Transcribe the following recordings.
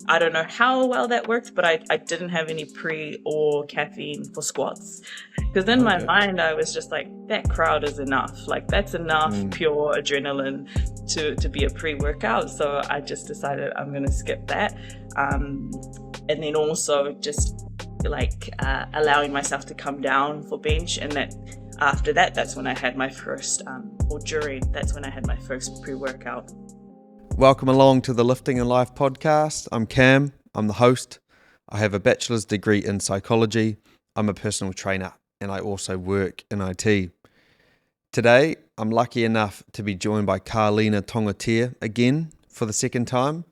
I don't know how well that worked, but I didn't have any pre or caffeine for squats. Because in my Okay. mind, I was just like, that crowd is enough. Like, that's enough pure adrenaline to be a pre workout. So I just decided I'm going to skip that. And then also just allowing myself to come down for bench. And that after that, that's when I had my first, that's when I had my first pre workout. Welcome along to the Lifting and Life podcast. I'm Cam. I'm the host. I have a bachelor's degree in psychology. I'm a personal trainer and I also work in IT. Today, I'm lucky enough to be joined by Karlina Tongotea again for the second time.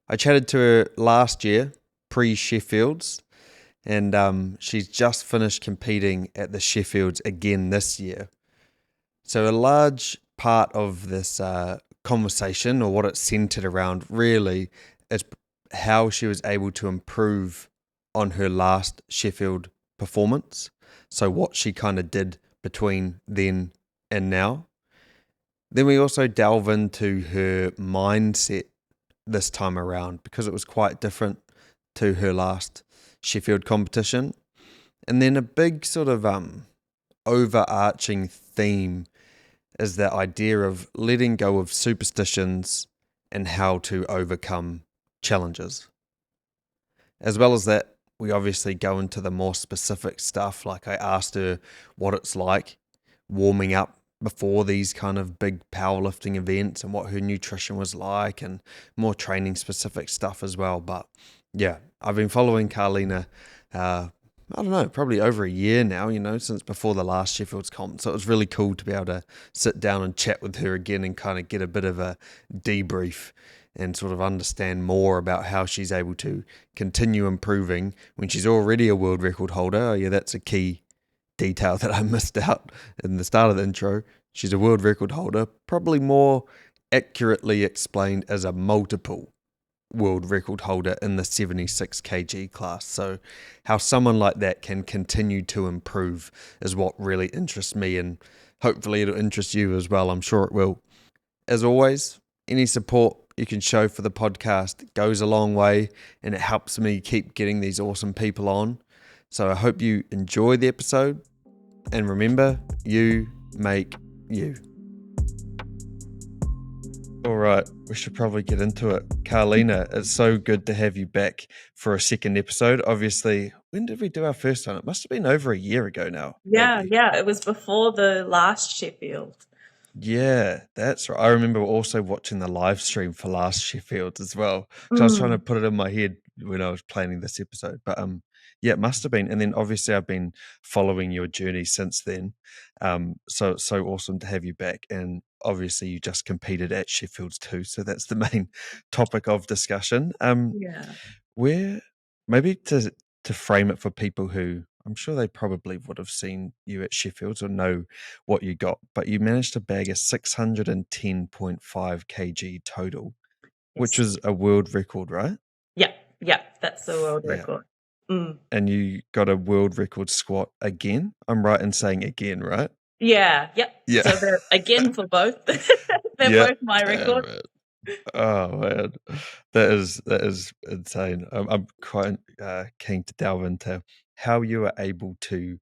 I chatted to her last year, pre-Sheffields, and she's just finished competing at the Sheffields again this year. So a large part of this conversation, or what it's centered around really, is how she was able to improve on her last Sheffield performance. So what she kind of did between then and now. Then we also delve into her mindset this time around because it was quite different to her last Sheffield competition. And then a big sort of overarching theme is that idea of letting go of superstitions and how to overcome challenges. As well as that, we obviously go into the more specific stuff. Like I asked her what it's like warming up before these kind of big powerlifting events and what her nutrition was like and more training specific stuff as well. But yeah, I've been following Karlina I don't know, probably over a year now, since before the last Sheffield's comp. So it was really cool to be able to sit down and chat with her again and kind of get a bit of a debrief and sort of understand more about how she's able to continue improving when she's already a world record holder. Oh yeah, that's a key detail that I missed out in the start of the intro. She's a world record holder, probably more accurately explained as a multiple world record holder in the 76 kg class. So how someone like that can continue to improve is what really interests me, and hopefully it'll interest you as well. I'm sure it will. As always, any support you can show for the podcast goes a long way and it helps me keep getting these awesome people on. So I hope you enjoy the episode, and remember, you make you. All right, we should probably get into it. Karlina, it's so good to have you back for a second episode. Obviously, when did we do our first one? It must have been over a year ago now. Yeah, Maybe. yeah. It was before the last Sheffield. Yeah, that's right. I remember also watching the live stream for last Sheffield as well. So I was trying to Mm. put it in my head when I was planning this episode. But yeah, it must have been. And then obviously I've been following your journey since then. So it's so awesome to have you back. And obviously you just competed at Sheffield's too. So that's the main topic of discussion. Yeah. Where maybe to frame it for people who I'm sure they probably would have seen you at Sheffield's or know what you got, but you managed to bag a 610.5 kg total, which Yes. is a world record, right? Yeah. Yeah. That's the world Yeah. record. Mm. And you got a world record squat again. I'm right in saying again, right? Yeah. Yep. Yeah. So they're again for both. They're Yeah. both my Damn record. it. Oh man, that is insane. I'm quite keen to delve into how you are able to,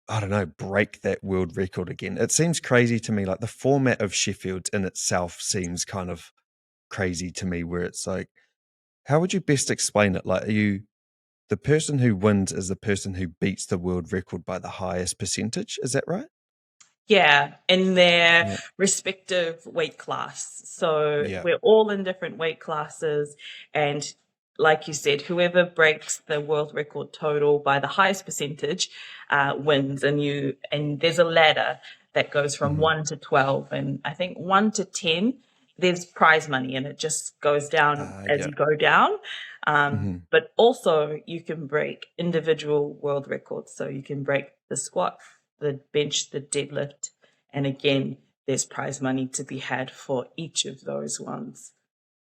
I don't know, break that world record again. It seems crazy to me. Like the format of Sheffield in itself seems kind of crazy to me, where it's like, how would you best explain it? Like, are you the person who wins is the person who beats the world record by the highest percentage? Is that right? Yeah, in their Yeah. respective weight class. So Yeah. we're all in different weight classes. And like you said, whoever breaks the world record total by the highest percentage wins. And there's a ladder that goes from Mm-hmm. 1 to 12. And I think 1 to 10, there's prize money and it just goes down as Yeah. you go down. Mm-hmm. But also you can break individual world records. So you can break the squat, the bench, the deadlift, and again, there's prize money to be had for each of those ones.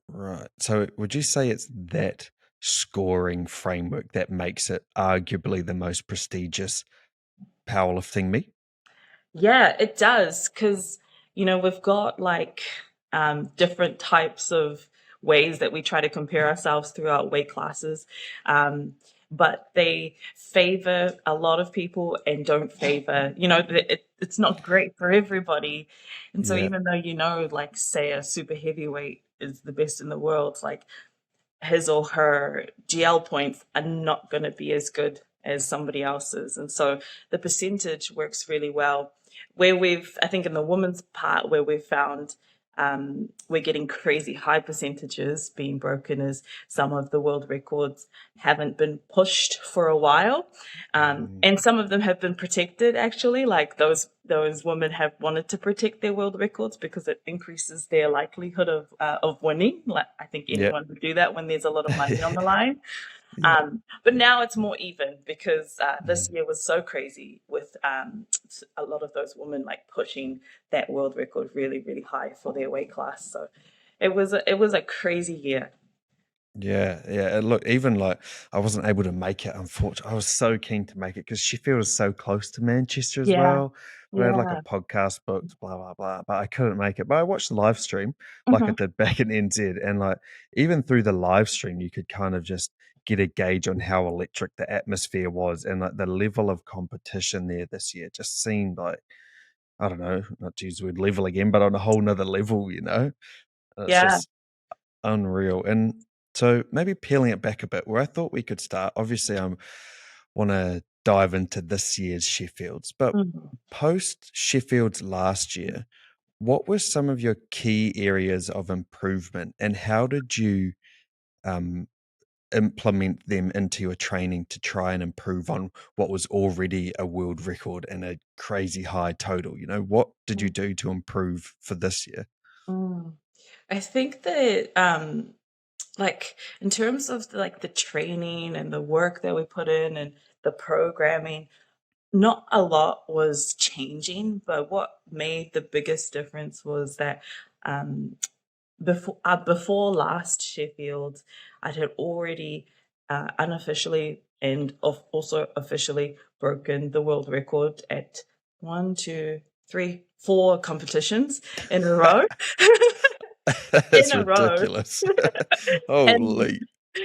Right. So would you say it's that scoring framework that makes it arguably the most prestigious powerlifting meet? Yeah, it does, because we've got like different types of ways that we try to compare ourselves throughout weight classes. But they favor a lot of people and don't favor, it's not great for everybody. And so Yeah. even though, like say a super heavyweight is the best in the world, like his or her GL points are not going to be as good as somebody else's. And so the percentage works really well. Where I think in the women's part, where we've found we're getting crazy high percentages being broken as some of the world records haven't been pushed for a while. And some of them have been protected, actually, like those women have wanted to protect their world records because it increases their likelihood of winning. Like I think Yeah. anyone would do that when there's a lot of money on the line. Yeah. But now it's more even because this year was so crazy with a lot of those women like pushing that world record really, really high for their weight class. So it was a crazy year. Yeah, yeah. And look, even like I wasn't able to make it, unfortunately. I was so keen to make it because Sheffield is so close to Manchester as Yeah, well. We had like a yeah. podcast booked, blah, blah, blah. But I couldn't make it. But I watched the live stream like I Hmm. did back in NZ. And like even through the live stream, you could kind of just get a gauge on how electric the atmosphere was and like the level of competition there this year just seemed like, I don't know, not to use the word level again, but on a whole nother level, And it's Yeah. just unreal. And so maybe peeling it back a bit, where I thought we could start. Obviously, I want to dive into this year's Sheffields, but Mhm. post Sheffields last year, what were some of your key areas of improvement, and how did you um, implement them into your training to try and improve on what was already a world record and a crazy high total? What did you do to improve for this year? Mm. I think that like in terms of like the training and the work that we put in and the programming, not a lot was changing, but what made the biggest difference was that um, before last Sheffield, I had already unofficially and also officially broken the world record at one, two, three, four competitions in a row. In That's a row. ridiculous. And Holy.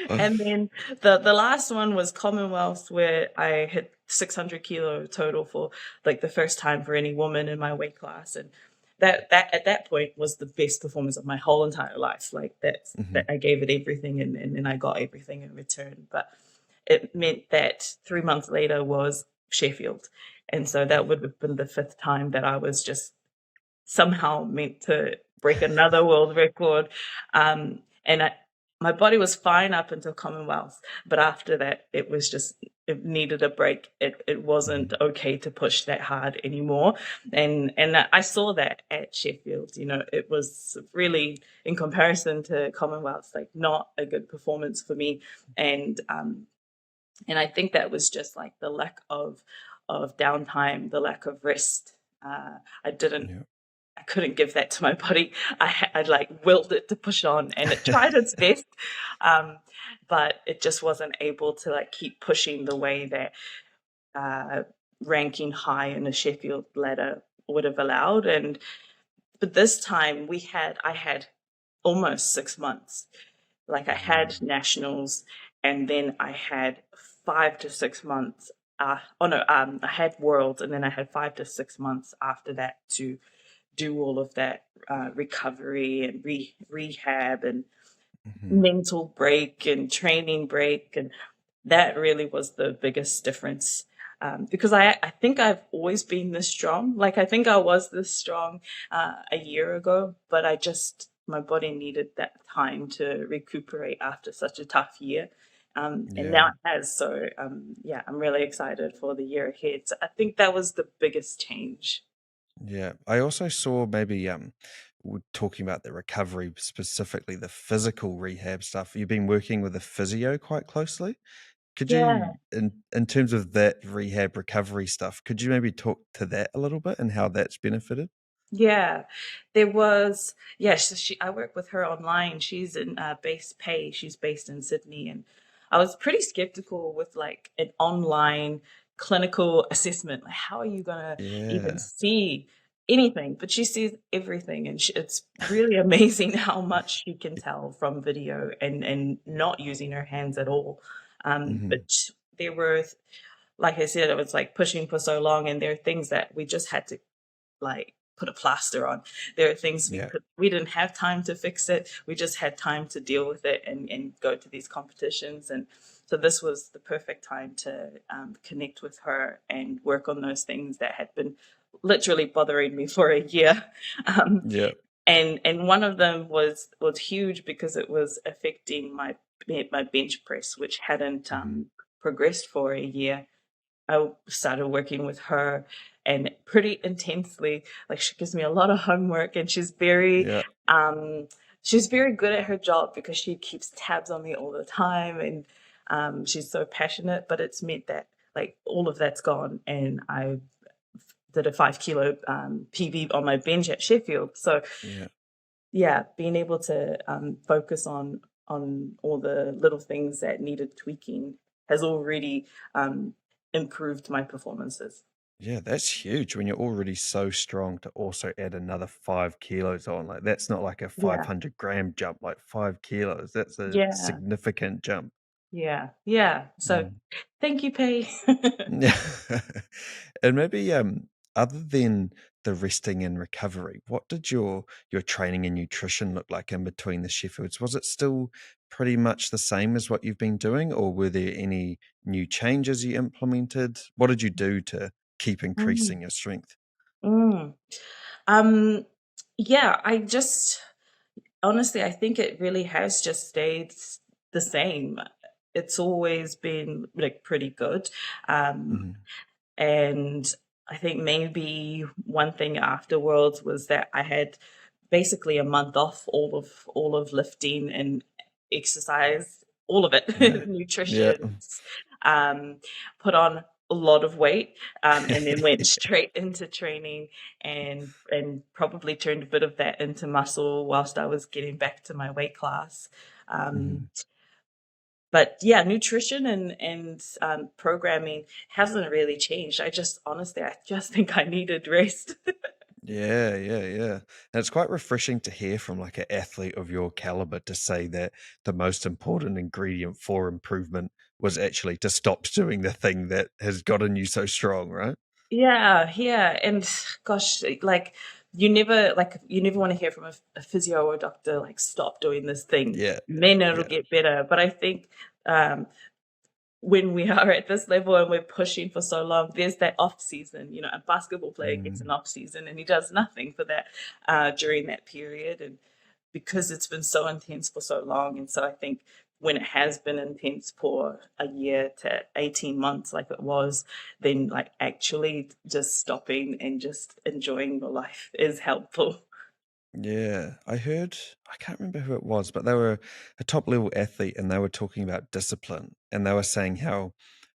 and then the last one was Commonwealth, where I hit 600 kilo total for like the first time for any woman in my weight class. And that at that point was the best performance of my whole entire life. Like that Mhm. I gave it everything, and then I got everything in return. But it meant that 3 months later was Sheffield. And so that would have been the fifth time that I was just somehow meant to break another world record. And my body was fine up until Commonwealth, but after that, it needed a break. It wasn't Mhm. okay to push that hard anymore. And I saw that at Sheffield. It was really, in comparison to Commonwealth, like not a good performance for me. And I think that was just like the lack of downtime, the lack of rest. I didn't Yeah. I couldn't give that to my body. I like willed it to push on, and it tried its best, um, but it just wasn't able to like keep pushing the way that uh, ranking high in the Sheffield ladder would have allowed. And but this time I had almost 6 months. Like I had nationals, and then I had 5 to 6 months. I had worlds, and then I had 5 to 6 months after that to do all of that recovery and rehab and Mhm. mental break and training break. And that really was the biggest difference. Because I think I've always been this strong. Like I think I was this strong a year ago, but my body needed that time to recuperate after such a tough year. And now Yeah. it has. So yeah, I'm really excited for the year ahead. So I think that was the biggest change. Yeah. I also saw maybe we're talking about the recovery, specifically the physical rehab stuff. You've been working with a physio quite closely. Could you, Yeah. in terms of that rehab recovery stuff, could you maybe talk to that a little bit and how that's benefited? Yeah, there was, yeah, I work with her online. She's in base pay. She's based in Sydney. And I was pretty skeptical with like an online clinical assessment. Like, how are you going to even Yeah. see anything, but she sees everything, and it's really amazing how much she can tell from video and not using her hands at all. Hmm. But there were, like I said, it was like pushing for so long, and there are things that we just had to like put a plaster on. There are things Yeah. we didn't have time to fix it. We just had time to deal with it and go to these competitions. And so this was the perfect time to connect with her and work on those things that had been literally bothering me for a year. Um, Yeah. and one of them was huge because it was affecting my bench press, which hadn't Hmm. progressed for a year. I started working with her and pretty intensely. Like, she gives me a lot of homework, and Yeah. she's very good at her job because she keeps tabs on me all the time, and she's so passionate. But it's meant that like all of that's gone, and I did a 5 kilo PB on my bench at Sheffield. So Yeah. yeah, being able to focus on all the little things that needed tweaking has already improved my performances. Yeah, that's huge when you're already so strong to also add another 5 kilos on. Like, that's not like a Yeah, 500-gram jump, like 5 kilos. That's a yeah, significant jump. yeah. So Mm. thank you, Pay. Yeah. And maybe other than the resting and recovery, what did your training and nutrition look like in between the Sheffields? Was it still pretty much the same as what you've been doing, or were there any new changes you implemented? What did you do to keep Mm, increasing your strength? mm. Um, yeah, I just honestly, I think it really has just stayed the same. It's always been like pretty good. Um, Mhm. And I think maybe one thing afterwards was that I had basically a month off all of lifting and exercise, all of Yeah. it, Yeah. nutrition, um, put on a lot of weight, and then went straight into training and probably turned a bit of that into muscle whilst I was getting back to my weight class. Um, Mhm. but yeah, nutrition and programming hasn't really changed. I just think I needed rest. Yeah, yeah, yeah. And it's quite refreshing to hear from like an athlete of your caliber to say that the most important ingredient for improvement was actually to stop doing the thing that has gotten you so strong, right? Yeah, yeah, and gosh, you never want to hear from a physio or a doctor like stop doing this thing, Yeah, and then it'll yeah. get better. But I think um, when we are at this level and we're pushing for so long, there's that off season. A basketball player gets an Mm. off season and he does nothing for that during that period, and because it's been so intense for so long. And so I think when it has been intense for a year to 18 months, like it was, then like actually just stopping and just enjoying your life is helpful. Yeah, I heard, I can't remember who it was, but they were a top level athlete and they were talking about discipline. And they were saying how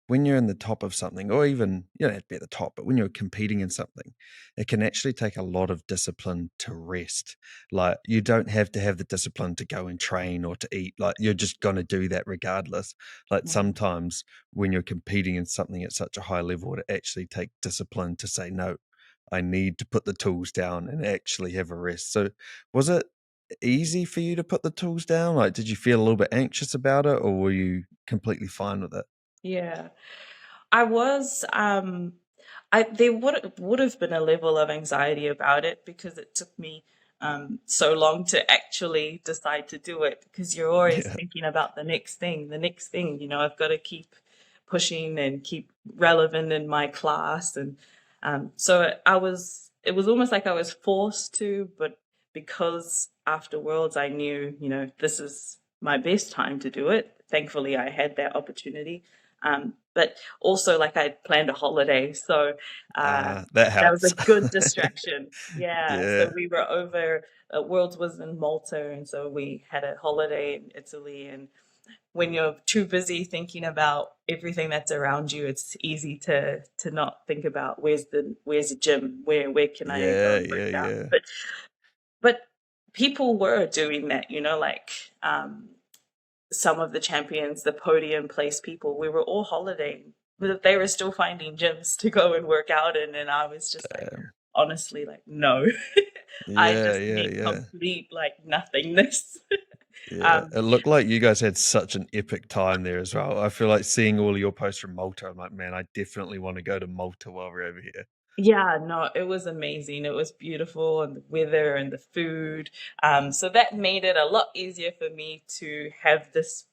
when you're in the top of something, or even you don't have to be at the top, but when you're competing in something, it can actually take a lot of discipline to rest. Like, you don't have to have the discipline to go and train or to eat. Like, you're just going to do that regardless. Like, Mhm. sometimes when you're competing in something at such a high level, it actually takes discipline to say, no, I need to put the tools down and actually have a rest. So, was it easy for you to put the tools down? Like, did you feel a little bit anxious about it, or were you completely fine with it? Yeah. I was I there would have been a level of anxiety about it because it took me so long to actually decide to do it, because you're always Yeah. thinking about the next thing, I've got to keep pushing and keep relevant in my class. And so it was almost like I was forced to, but because after Worlds I knew, this is my best time to do it. Thankfully I had that opportunity. But also, like, I planned a holiday, so That that was a helps. good distraction. Yeah, so Yeah. we were over. Worlds was in Malta, and so we had a holiday in Italy. And when you're too busy thinking about everything that's around you, it's easy to not think about where's the gym, where can I go Yeah, and work yeah, out. yeah. But people were doing that, like. Some of the champions, the podium place people, we were all holidaying, but they were still finding gyms to go and work out in. And I was just like, Damn. honestly, like, no. I Yeah, just yeah, need yeah. complete like nothingness. Yeah, um, it looked like you guys had such an epic time there as well. I feel like seeing all of your posts from Malta, I'm like, man, I definitely want to go to Malta while we're over here. Yeah, no, it was amazing. It was beautiful, and the weather and the food. So that made it a lot easier for me to have this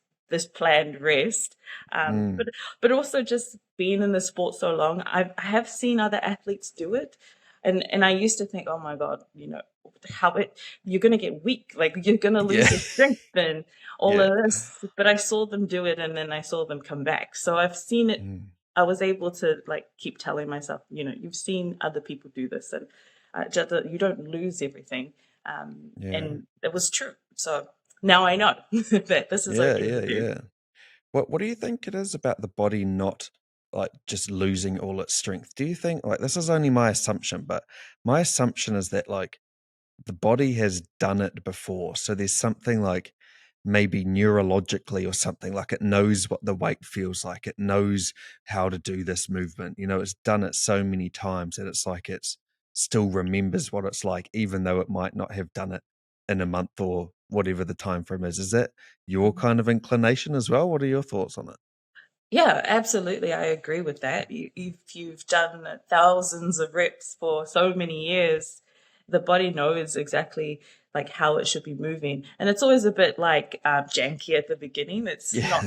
planned rest. Um, Mm, but but also just being in the sport so long, I have seen other athletes do it, and I used to think, oh my God, you're gonna get weak, like you're gonna yeah, lose your strength and all yeah. of this. But I saw them do it, and then I saw them come back. So I've seen it. Mm, I was able to like keep telling myself, you've seen other people do this, and just that you don't lose everything. yeah, And it was true. So now I know that this is yeah, okay yeah, to do. yeah. What do you think it is about the body not like just losing all its strength? Do you think like this is only my assumption, but my assumption is that like the body has done it before. So there's something like maybe neurologically or something like it knows what the weight feels like. It knows how to do this movement. You know, it's done it so many times that it's like it's still remembers what it's like, even though it might not have done it in a month or whatever the time frame is. Is that your kind of inclination as well? What are your thoughts on it? Yeah, absolutely. I agree with that. If you've done thousands of reps for so many years, the body knows exactly like how it should be moving, and it's always a bit like janky at the beginning. It's Yeah.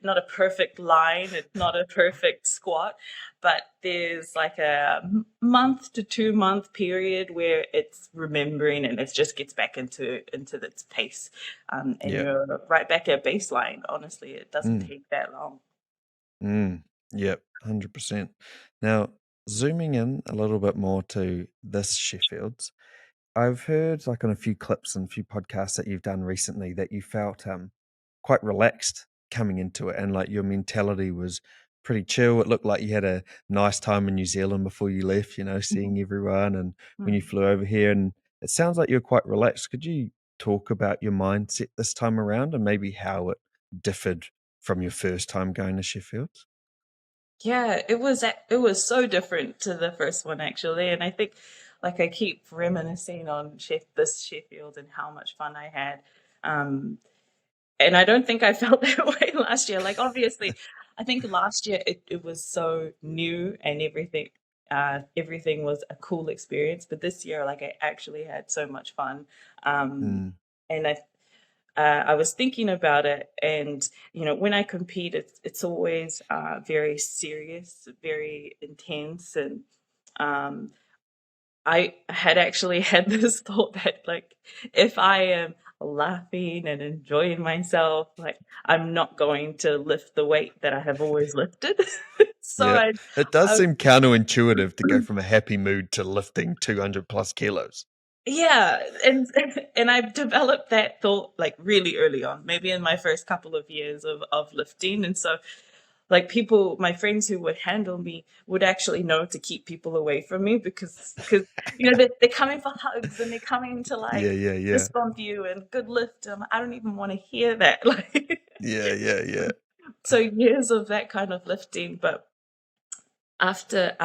not a perfect line. It's not a perfect squat, but there's like a month to 2 month period where it's remembering and it just gets back into its pace, and Yeah. you're right back at baseline. Honestly, it doesn't Mm, take that long. mm, yep, 100%. Now, zooming in a little bit more to this Sheffield's, I've heard like on a few clips and a few podcasts that you've done recently that you felt quite relaxed coming into it and like your mentality was pretty chill. It looked like you had a nice time in New Zealand before you left, you know, Mhm. seeing everyone and when you Mm. flew over here and it sounds like you're quite relaxed. Could you talk about your mindset this time around and maybe how it differed from your first time going to Sheffield? Yeah, it was so different to the first one actually, and I think like I keep reminiscing on this Sheffield and how much fun I had. Um, and I don't think I felt that way last year. Like obviously, I think last year it was so new and everything was a cool experience. But this year, like I actually had so much fun. Um, Mm, and I was thinking about it, and when I compete, it's always very serious, very intense, and um, I had actually had this thought that like if I am laughing and enjoying myself, like I'm not going to lift the weight that I have always lifted. So yeah. It does I seem counterintuitive to go from a happy mood to lifting 200 plus kilos. yeah, and and I've developed that thought like really early on, maybe in my first couple of years of lifting, and so like my friends who would handle me would actually know to keep people away from me because they're coming for hugs and they're coming to Yeah, like yeah, yeah. fist bump you and good lift. I don't even want to hear that. Like Yeah, yeah, yeah. so years of that kind of lifting, but after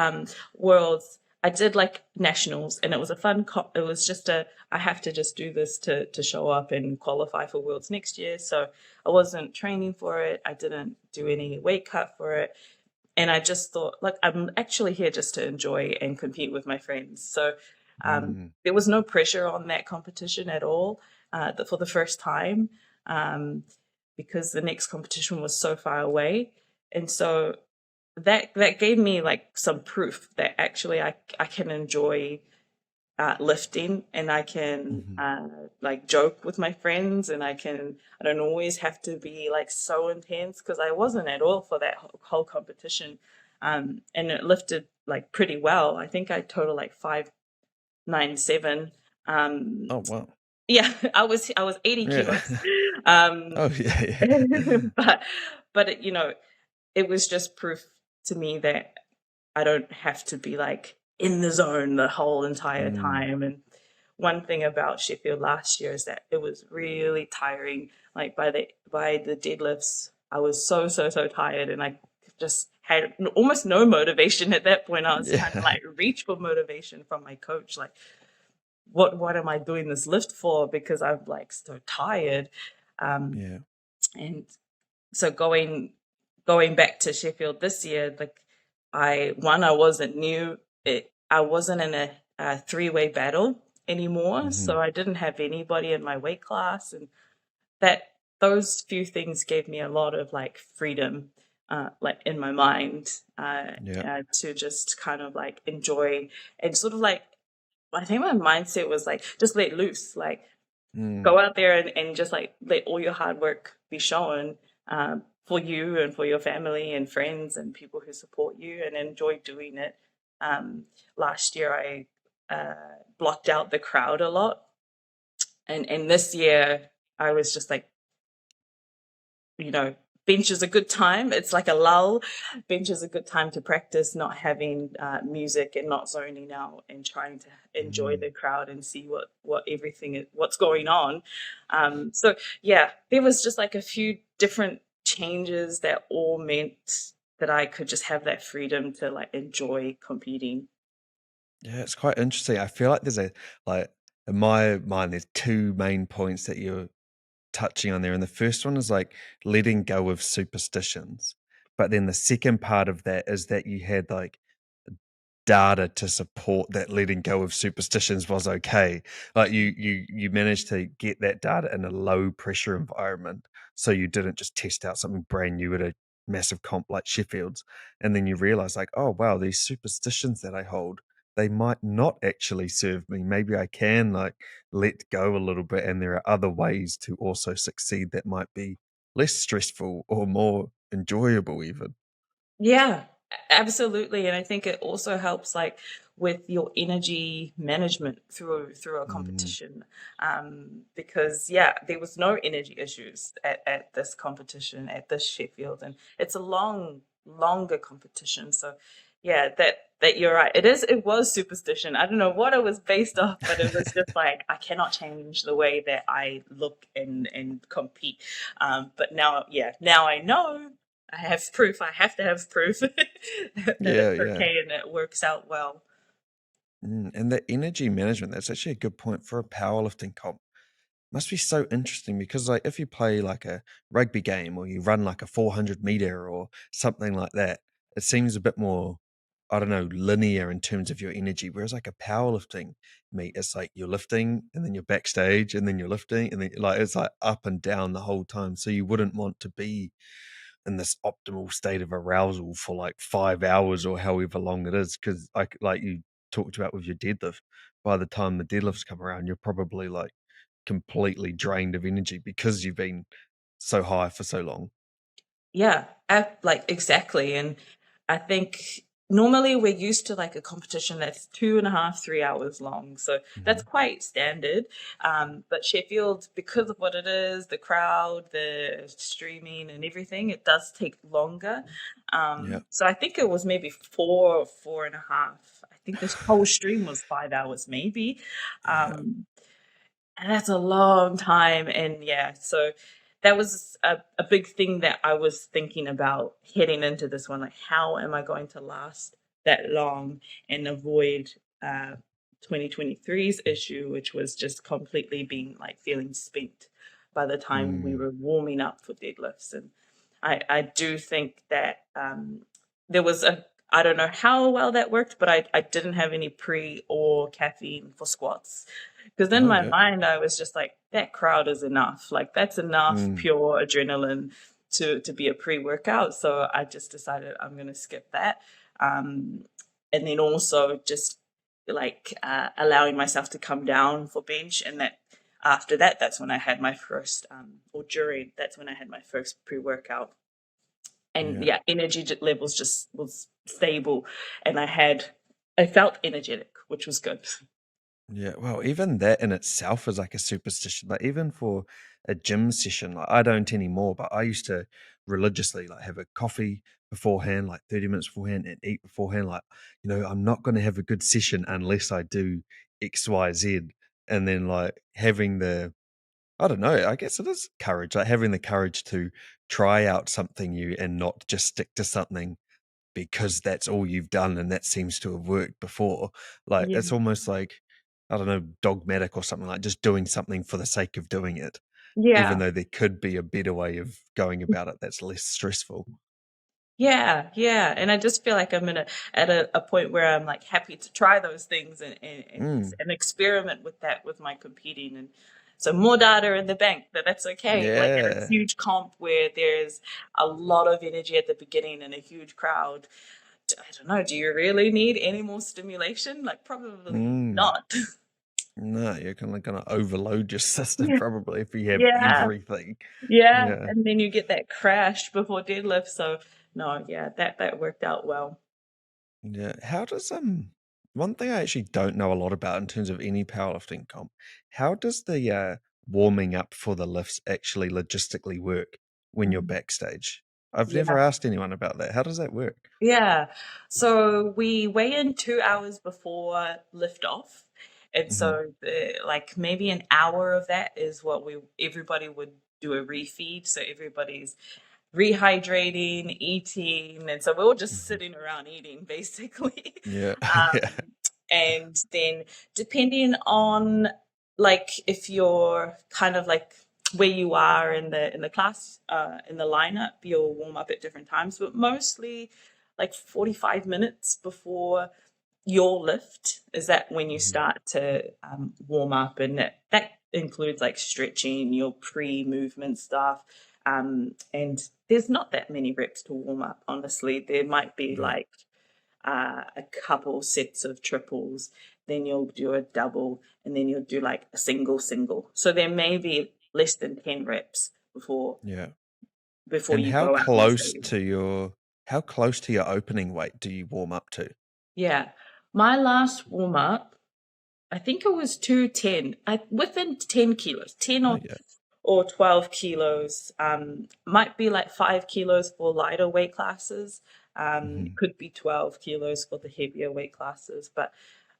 Worlds, I did like nationals, and it was a fun. It was just I have to just do this to show up and qualify for Worlds next year. So I wasn't training for it. I didn't do any weight cut for it, and I just thought, like, I'm actually here just to enjoy and compete with my friends. So Mm, there was no pressure on that competition at all for the first time, um, because the next competition was so far away, and so that gave me like some proof that actually I can enjoy lifting, and I can mhm, like joke with my friends, and I don't always have to be like so intense because I wasn't at all for that whole competition. And it lifted like pretty well. I think I total like 597. oh, wow. Yeah, I was 80 Yeah. kilos. Um, Oh, yeah, yeah. but it was just proof to me that I don't have to be like in the zone the whole entire Mm, time. And one thing about Sheffield last year is that it was really tiring. Like by the deadlifts, I was so tired, and I just had almost no motivation at that point. I was trying to Yeah. like reach for motivation from my coach, like what am I doing this lift for? Because I'm like so tired. Um, Yeah. and so going back to Sheffield this year, like I wasn't new. I wasn't in a three-way battle anymore, Hmm. so I didn't have anybody in my weight class, and that those few things gave me a lot of like freedom, like in my mind, Yeah. to just kind of like enjoy and sort of like I think my mindset was like just let loose, like Mm. go out there and just like let all your hard work be shown, for you and for your family and friends and people who support you, and enjoy doing it. Um, Last year I blocked out the crowd a lot, and this year I was just like, you know, bench is a good time. It's like a lull. Bench is a good time to practice not having music and not zoning out and trying to enjoy Mm. the crowd and see what everything is, what's going on. So yeah, there was just like a few different changes that all meant that I could just have that freedom to like enjoy competing. Yeah, it's quite interesting. I feel like there's like in my mind, there's two main points that you're touching on there. And the first one is like letting go of superstitions. But then the second part of that is that you had like data to support that letting go of superstitions was okay. Like you managed to get that data in a low pressure environment, so you didn't just test out something brand new at a massive comp like Sheffield's, and then you realize like, oh wow, these superstitions that I hold, they might not actually serve me. Maybe I can like let go a little bit, and there are other ways to also succeed that might be less stressful or more enjoyable even. Yeah, absolutely. And I think it also helps like with your energy management through a Mm, competition. Because yeah, there was no energy issues at this competition at this Sheffield, and it's a longer competition. So yeah, that you're right. It was superstition. I don't know what it was based off, but it was just like I cannot change the way that I look and compete. But now, yeah, now I know I have proof. I have to have proof that yeah, it's yeah. okay and it works out well. And the energy management, that's actually a good point for a powerlifting comp. Must be so interesting because like if you play like a rugby game or you run like a 400 meter or something like that, it seems a bit more, I don't know, linear in terms of your energy. Whereas like a powerlifting meet, it's like you're lifting and then you're backstage and then you're lifting and then like it's like up and down the whole time. So you wouldn't want to be in this optimal state of arousal for like 5 hours or however long it is. Cause like you talked about with your deadlift, by the time the deadlifts come around, you're probably like completely drained of energy because you've been so high for so long. Yeah, like exactly. And I think normally we're used to like a competition that's 2.5, 3 hours long. So that's Mhm. quite standard. But Sheffield, because of what it is, the crowd, the streaming and everything, it does take longer. Yeah. So I think it was maybe 4.5. I think this whole stream was 5 hours, maybe. Yeah. Um, And that's a long time. And yeah, so that was a big thing that I was thinking about heading into this one. Like, how am I going to last that long and avoid uh, 2023's issue, which was just completely being like feeling spent by the time we Mm. were warming up for deadlifts. And I do think that there was I don't know how well that worked, but I didn't have any pre or caffeine for squats. Because in Oh my yeah. mind, I was just like, that crowd is enough. Like, that's enough Mm. pure adrenaline to be a pre workout. So I just decided I'm going to skip that. Um, and then also just like allowing myself to come down for bench. And that after that, that's when I had my first, or during, that's when I had my first pre workout. And Yeah. yeah, energy levels just was stable. And I felt energetic, which was good. Yeah, well, even that in itself is like a superstition. Like even for a gym session, like I don't anymore, but I used to religiously like have a coffee beforehand, like 30 minutes beforehand, and eat beforehand. Like, I'm not going to have a good session unless I do X, Y, Z. And then like having the I don't know. I guess it is courage, like having the courage to try out something new and not just stick to something because that's all you've done and that seems to have worked before. Like Yeah. it's almost like, I don't know, dogmatic or something, like just doing something for the sake of doing it, even Yeah. though there could be a better way of going about it that's less stressful. Yeah, yeah. And I just feel like I'm at a point where I'm like happy to try those things Mm, and experiment with that with my competing. And so more data in the bank, but that's okay. Like at a yeah. huge comp where there's a lot of energy at the beginning and a huge crowd, I don't know, do you really need any more stimulation? Like probably Mm. not. No, you're kind of going to overload your system Yeah. probably if you have Yeah. everything. Yeah. Yeah. And then you get that crash before deadlift. So no, yeah, that worked out well. Yeah. How does one thing I actually don't know a lot about in terms of any powerlifting comp, how does the warming up for the lifts actually logistically work when you're Mhm. backstage? I've Yeah. never asked anyone about that. How does that work? Yeah. So we weigh in 2 hours before liftoff. And Hmm. so like maybe an hour of that is what everybody would do a refeed. So everybody's rehydrating, eating, and so we're all just Hmm. sitting around eating basically. Yeah. Yeah. Um, and then depending on like if you're kind of like where you are in the class in the lineup, you'll warm up at different times, but mostly like 45 minutes before your lift is that when you Hmm. start to warm up, and that includes like stretching, your pre-movement stuff, and there's not that many reps to warm up, honestly. There might be Right. like a couple sets of triples, then you'll do a double, and then you'll do like a single. So there may be less than 10 reps Yeah. before And you go out on stage. how close to your opening weight do you warm up to? Yeah. My last warm up, I think it was 210, within 10 kilos, 10 Oh yeah. or 12 kilos. Might be like 5 kilos for lighter weight classes. Hmm. Could be 12 kilos for the heavier weight classes. But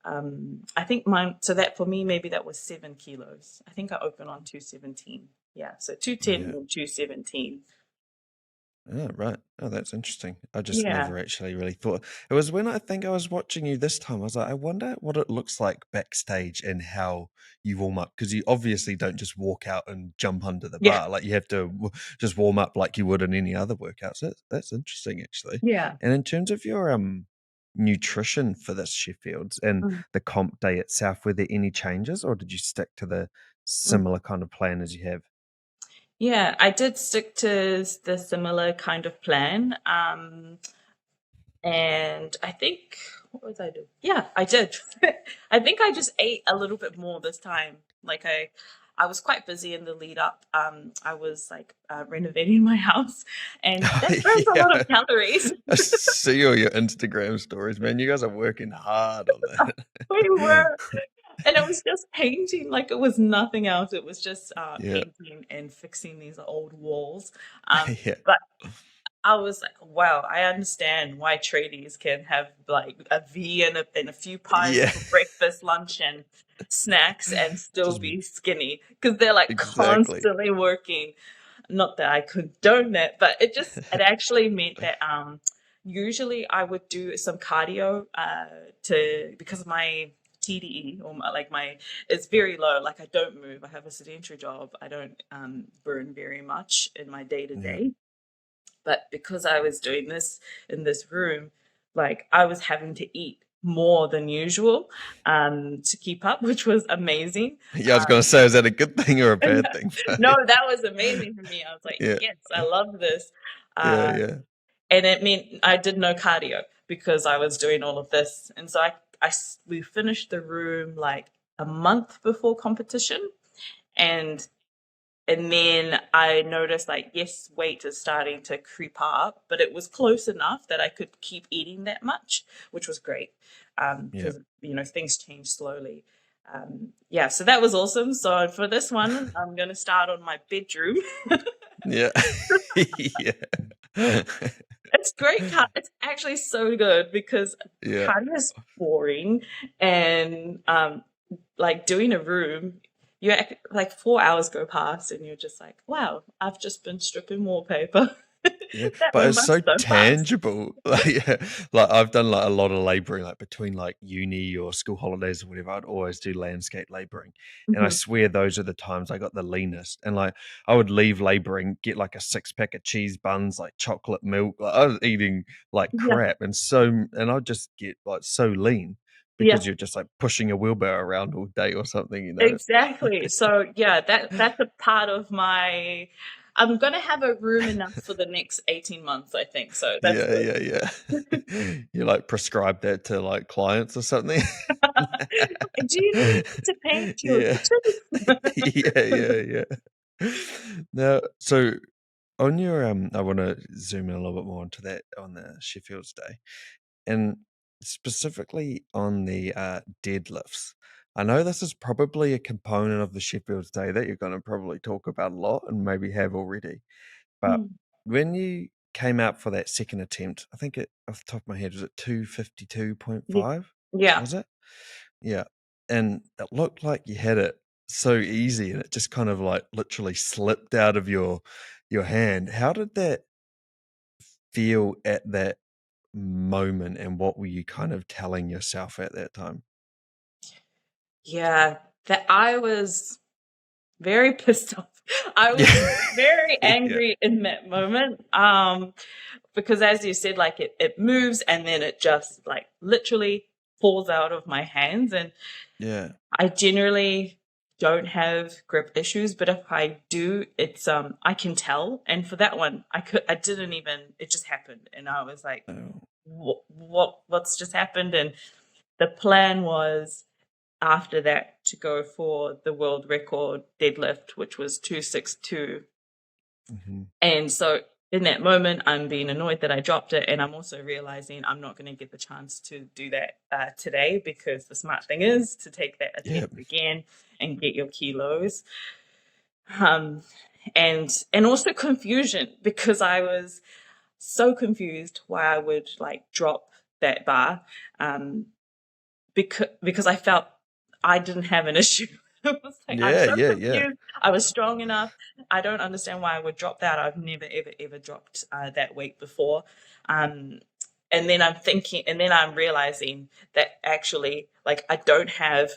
I think mine, so that for me, maybe that was 7 kilos. I think I opened on 217. Yeah, so 210 Yeah. and 217. Oh, right. Oh, that's interesting. I just Yeah. never actually really thought. It was when I think I was watching you this time. I was like, I wonder what it looks like backstage and how you warm up. Because you obviously don't just walk out and jump under the Yeah. bar. Like you have to just warm up like you would in any other workout. So that's interesting, actually. Yeah. And in terms of your nutrition for this Sheffields and Mm, the comp day itself, were there any changes or did you stick to the mm. similar kind of plan as you have? Yeah, I did stick to the similar kind of plan. And I think, what was I doing? Yeah, I did. I think I just ate a little bit more this time. Like I was quite busy in the lead up. I was like renovating my house, and that burns a lot of Yeah. calories. I see all your Instagram stories, man. You guys are working hard on that. We were, and it was just painting. Like it was nothing else. It was just Yeah. painting and fixing these old walls. Um, Yeah. but I was like, wow, I understand why tradies can have like a V and a few pies Yeah. for breakfast, lunch, and snacks and still Just be skinny because they're like exactly. constantly working. Not that I condone that, but it actually meant that usually I would do some cardio to because of my TDE or my it's very low. Like I don't move. I have a sedentary job. I don't burn very much in my day to Yeah. day, but because I was doing this in this room, like I was having to eat more than usual to keep up, which was amazing. Yeah, I was gonna say, is that a good thing or a And bad thing? no, that was amazing for me. I was like, Yeah. yes, I love this. Yeah. Uh, Yeah. and it meant I did no cardio because I was doing all of this. And so we finished the room like a month before competition. And and then I noticed like, yes, weight is starting to creep up, but it was close enough that I could keep eating that much, which was great. Yeah. Because things change slowly. Yeah, so that was awesome. So for this one, I'm gonna start on my bedroom. Yeah. Yeah. It's great. It's actually so good because Yeah. cardio is boring, and like doing a room, like 4 hours go past and you're just like, wow, I've just been stripping wallpaper. Yeah, That but went it's by so so fast. tangible. Like, yeah, like I've done like a lot of laboring, like between like uni or school holidays or whatever. I'd always do landscape laboring, and I Mhm. swear those are the times I got the leanest. And like I would leave laboring, get like a 6 pack of cheese buns, like chocolate milk. Like I was eating like Yeah, crap, and I'd just get like so lean yeah, because you're just like pushing a wheelbarrow around all day or something, you know? exactly. So yeah, that's a part of my. I'm gonna have a room enough for the next 18 months, I think. So that's Yeah, yeah, yeah. You like prescribe that to like clients or something? good. Do you need me to paint your Yeah. Yeah, yeah, yeah. Now, so on your I want to zoom in a little bit more into that on the Sheffield's Day, and specifically on the deadlifts. I know this is probably a component of the Sheffield's Day that you're going to probably talk about a lot and maybe have already. But Mm. when you came out for that second attempt, I think it off the top of my head was it Ye- 252.5? Yeah, Was it? Yeah. And it looked like you had it so easy and it just kind of like literally slipped out of your hand. How did that feel at that moment and what were you kind of telling yourself at that time? yeah. That I was very pissed off. I was Yeah. very Yeah. angry in that moment. Because as you said, like it moves and then it just like literally falls out of my hands. And Yeah. I generally don't have grip issues, but if I do, it's I can tell. And for that one, I didn't even, it just happened. And I was like, Oh. what's just happened? And the plan was after that to go for the world record deadlift, which was 262. Mhm. And so in that moment, I'm being annoyed that I dropped it. And I'm also realizing I'm not going to get the chance to do that today, because the smart thing is to take that Yeah. attempt again and get your kilos. Um, and also confusion, because I was so confused why I would like drop that bar. Um, because I felt I didn't have an issue. It was like I'm Yeah, so yeah, yeah. confused. I was strong enough. I don't understand why I would drop that. I've never ever ever dropped that weight before. Um, and then I'm thinking, and then I'm realizing that actually, like, I don't have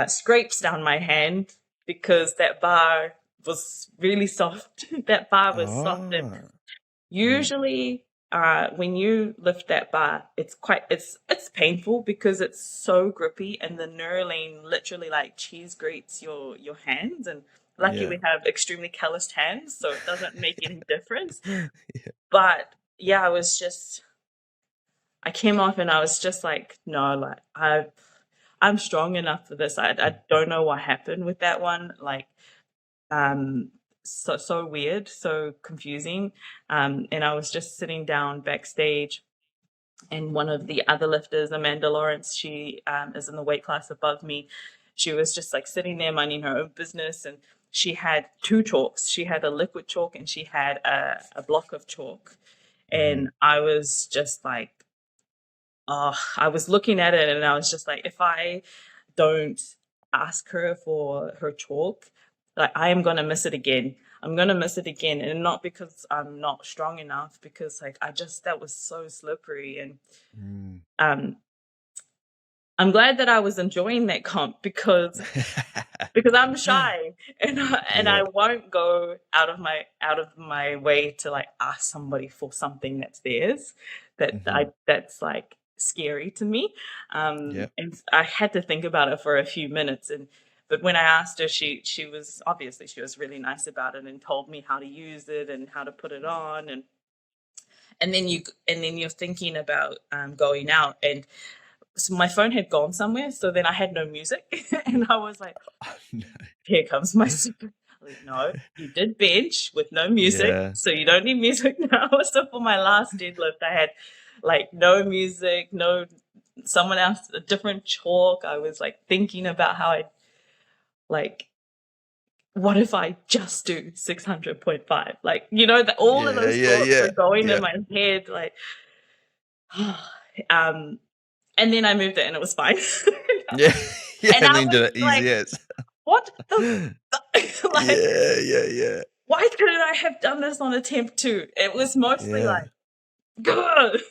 scrapes down my hand because that bar was really soft. That bar was soft, and Ah. Yeah. usually, when you lift that bar, it's painful because it's so grippy, and the knurling literally like cheese grates your hands. And lucky Yeah. we have extremely calloused hands, so it doesn't make any difference. Yeah. But yeah, I came off and I was just like, no, like I'm strong enough for this. I don't know what happened with that one. Like, um so weird, so confusing. And I was just sitting down backstage, and one of the other lifters, Amanda Lawrence, she is in the weight class above me. She was just like sitting there minding her own business, and she had two chalks. She had a liquid chalk and she had a block of chalk. Mhm. And I was just like, oh, I was looking at it and I was just like, if I don't ask her for her chalk, like I am gonna miss it again. I'm gonna miss it again, and not because I'm not strong enough, because like I just that was so slippery. And Mm. um, I'm glad that I was enjoying that comp, because I'm shy, and Yeah. I won't go out of my way to like ask somebody for something that's theirs, Mhm. that's like scary to me. Yeah. And I had to think about it for a few minutes. And but when I asked her, she was obviously she was really nice about it and told me how to use it and how to put it on. And then you're thinking about going out, and so my phone had gone somewhere, so then I had no music. And I was like, No. here comes my super. Like, no, you did bench with no music, Yeah. so you don't need music now. So for my last deadlift, I had like no music, no someone else, a different chalk. I was like thinking about how I like, what if I just do 600.5? Like, that all of Yeah, those yeah, thoughts yeah. were going in Yeah. my head, like, and then I moved it and it was fine. Yeah. Yeah, And and I then was did it easy like, as. what the like, Yeah. why couldn't I have done this on attempt 2? It was mostly Yeah. like, good.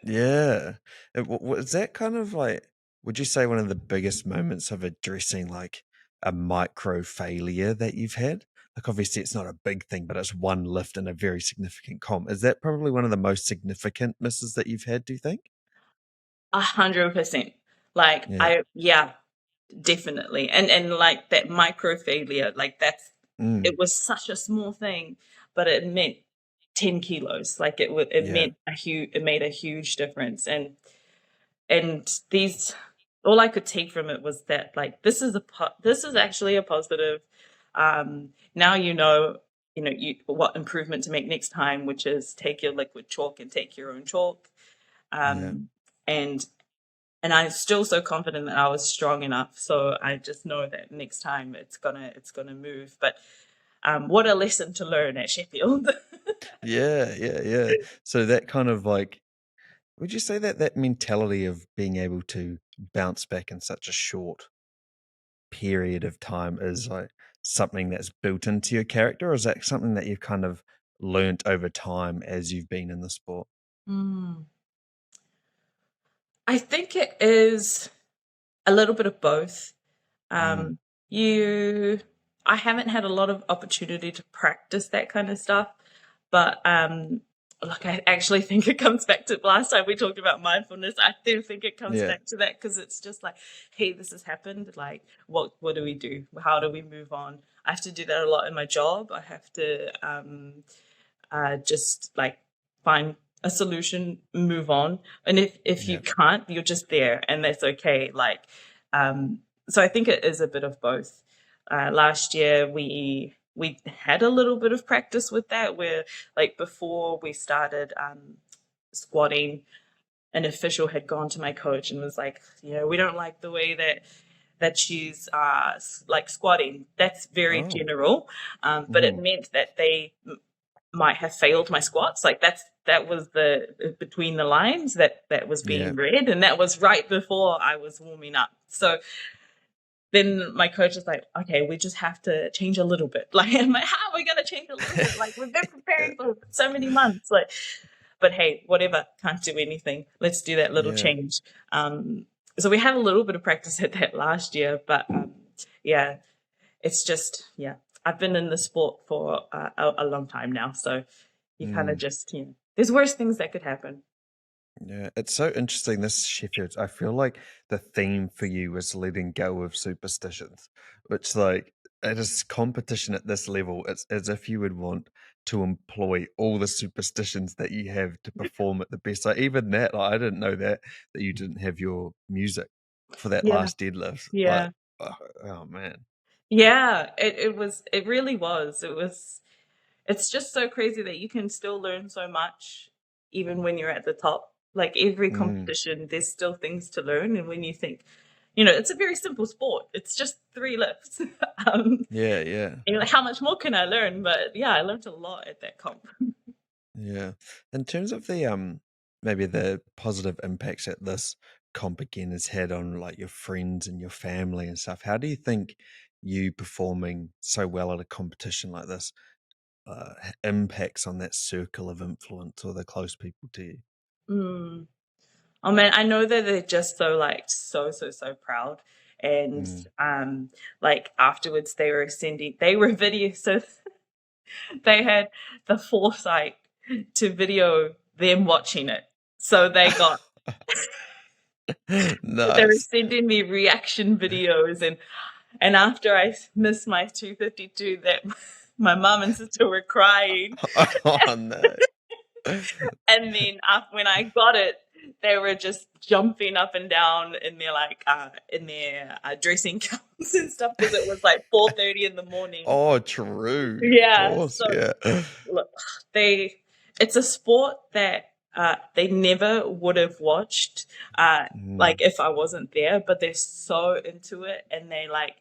Yeah. Was that kind of like, would you say one of the biggest moments of addressing like a micro failure that you've had? Like, obviously, it's not a big thing, but it's one lift in a very significant comp. Is that probably one of the most significant misses that you've had, do you think? 100%. Like, Yeah. yeah, definitely. And like that micro failure, like it Mm. was such a small thing, but it meant 10 kilos. Like it Yeah. meant it made a huge difference. And these, all I could take from it was that like, this is actually a positive. Now, what improvement to make next time, which is take your liquid chalk and take your own chalk. Yeah. And and I'm still so confident that I was strong enough. So I just know that next time it's gonna move. But what a lesson to learn at Sheffield. Yeah. So that kind of like, would you say that that mentality of being able to bounce back in such a short period of time is like something that's built into your character, or is that something that you've kind of learnt over time as you've been in the sport? Mm. I think it is a little bit of both. Mm. Um, you, I haven't had a lot of opportunity to practice that kind of stuff, but like I actually think it comes back to last time we talked about mindfulness. I do think it comes Yeah. back to that because it's just like, hey, this has happened. Like, what do we do? How do we move on? I have to do that a lot in my job. I have to just like find a solution, move on. And if you Yeah. can't, you're just there, and that's okay. Like, um, so I think it is a bit of both. Last year we had a little bit of practice with that, where like before we started squatting, an official had gone to my coach and was like, we don't like the way that she's like squatting. That's very Oh. general, but it Mm. meant that they might have failed my squats. Like that was the between the lines that was Yeah. being read, and that was right before I was warming up. So then my coach is like, okay, we just have to change a little bit. Like, I'm like, how are we gonna change a little bit? Like, we've been preparing for so many months. Like, but hey, whatever, can't do anything. Let's do that little Yeah. change. So we had a little bit of practice at that last year, but yeah, it's just, yeah, I've been in the sport for a long time now. So you kind of Mm. just, there's worse things that could happen. Yeah, it's so interesting. This Sheffield, I feel like the theme for you was letting go of superstitions, which, like, it is competition at this level. It's as if you would want to employ all the superstitions that you have to perform at the best. Like, even that, like, I didn't know that you didn't have your music for that Yeah. last deadlift. Like, Yeah. oh man, Yeah. It really was. It's just so crazy that you can still learn so much even when you're at the top. Like every mm, competition, there's still things to learn. And when you think, it's a very simple sport. It's just 3 lifts. um, yeah. and you're like, how much more can I learn? But yeah, I learned a lot at that comp. Yeah. In terms of the maybe the positive impacts that this comp again has had on like your friends and your family and stuff, how do you think you performing so well at a competition like this impacts on that circle of influence or the close people to you? Mm. Oh man, I know that they're just so like so proud. And Mm. like afterwards they were video, so they had the foresight to video them watching it. So they were Nice. sending me reaction videos, and after I missed my 252, that my mom and sister were crying. Oh no. And then when I got it, they were just jumping up and down in their dressing gowns and stuff, because it was like 4:30 in the morning. Oh, true. Of Yeah, course, so yeah. look, it's a sport that they never would have watched, Mm, like if I wasn't there, but they're so into it, and they like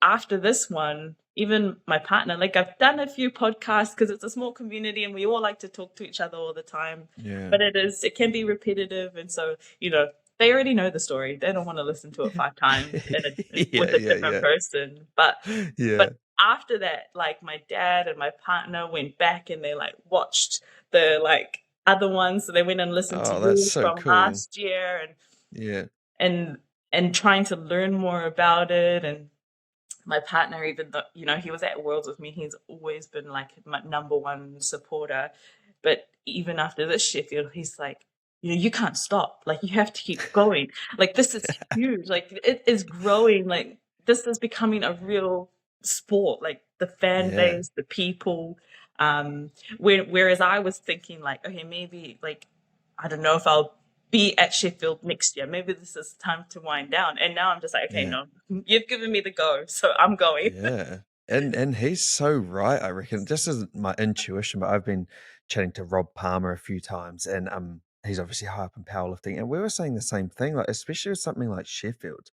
after this one, even my partner, like I've done a few podcasts because it's a small community and we all like to talk to each other all the time, yeah. but it can be repetitive. And so, they already know the story. They don't want to listen to it 5 times with Yeah, a yeah, different yeah. person. But Yeah. after that, like my dad and my partner went back and they like watched the like other ones. So they went and listened to Oh, that's yours so from cool. last year Yeah. and trying to learn more about it. And my partner, even though, he was at Worlds with me, he's always been like my number one supporter. But even after this Sheffield, he's like, you can't stop. Like, you have to keep going. Like, this is huge. Like, it is growing. Like, this is becoming a real sport. Like, the fan Yeah. base, the people. Whereas I was thinking, like, okay, maybe, like, I don't know if I'll be at Sheffield next year. Maybe this is time to wind down. And now I'm just like, okay, Yeah. no, you've given me the go, so I'm going. Yeah. And he's so right, I reckon. This is my intuition, but I've been chatting to Rob Palmer a few times, and he's obviously high up in powerlifting, and we were saying the same thing, like especially with something like Sheffield.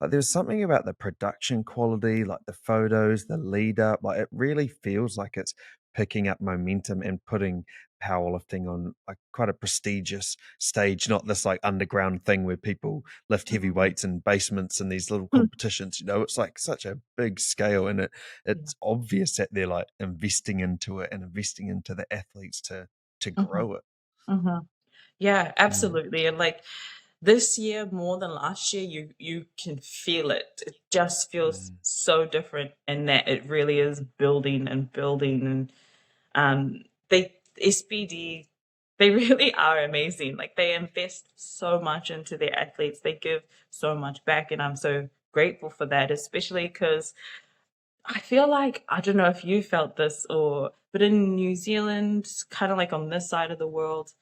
Like there's something about the production quality, like the photos, the lead up, like it really feels like it's picking up momentum and putting powerlifting on like quite a prestigious stage, not this like underground thing where people lift heavy Mhm. weights in basements and these little competitions. It's like such a big scale, and Yeah. it's obvious that they're like investing into it and investing into the athletes to Mhm. grow it. Mhm. Yeah, Mm, absolutely. And like this year more than last year, you can feel it. It just feels mm, so different in that it really is building and building. And they SBD, they really are amazing. Like they invest so much into their athletes. They give so much back, and I'm so grateful for that, especially because I feel like I don't know if you felt this but in New Zealand, kind of like on this side of the world,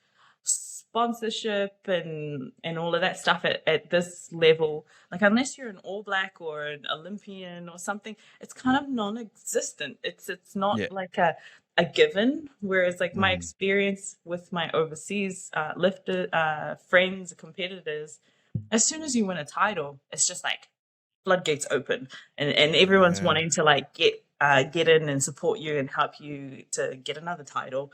sponsorship and all of that stuff at this level, like unless you're an All Black or an Olympian or something, it's kind of non-existent. It's not yeah. like a given. Whereas like my Mm, experience with my overseas lifter friends, competitors, as soon as you win a title, it's just like floodgates open and everyone's yeah. wanting to like get in and support you and help you to get another title.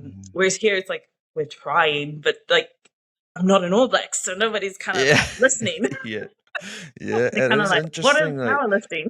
Mm, Whereas here it's like we're trying, but like I'm not an All Black, so nobody's kind of yeah. like listening. Yeah. Yeah. They're And kind of it's like, what is interesting, like, powerlifting?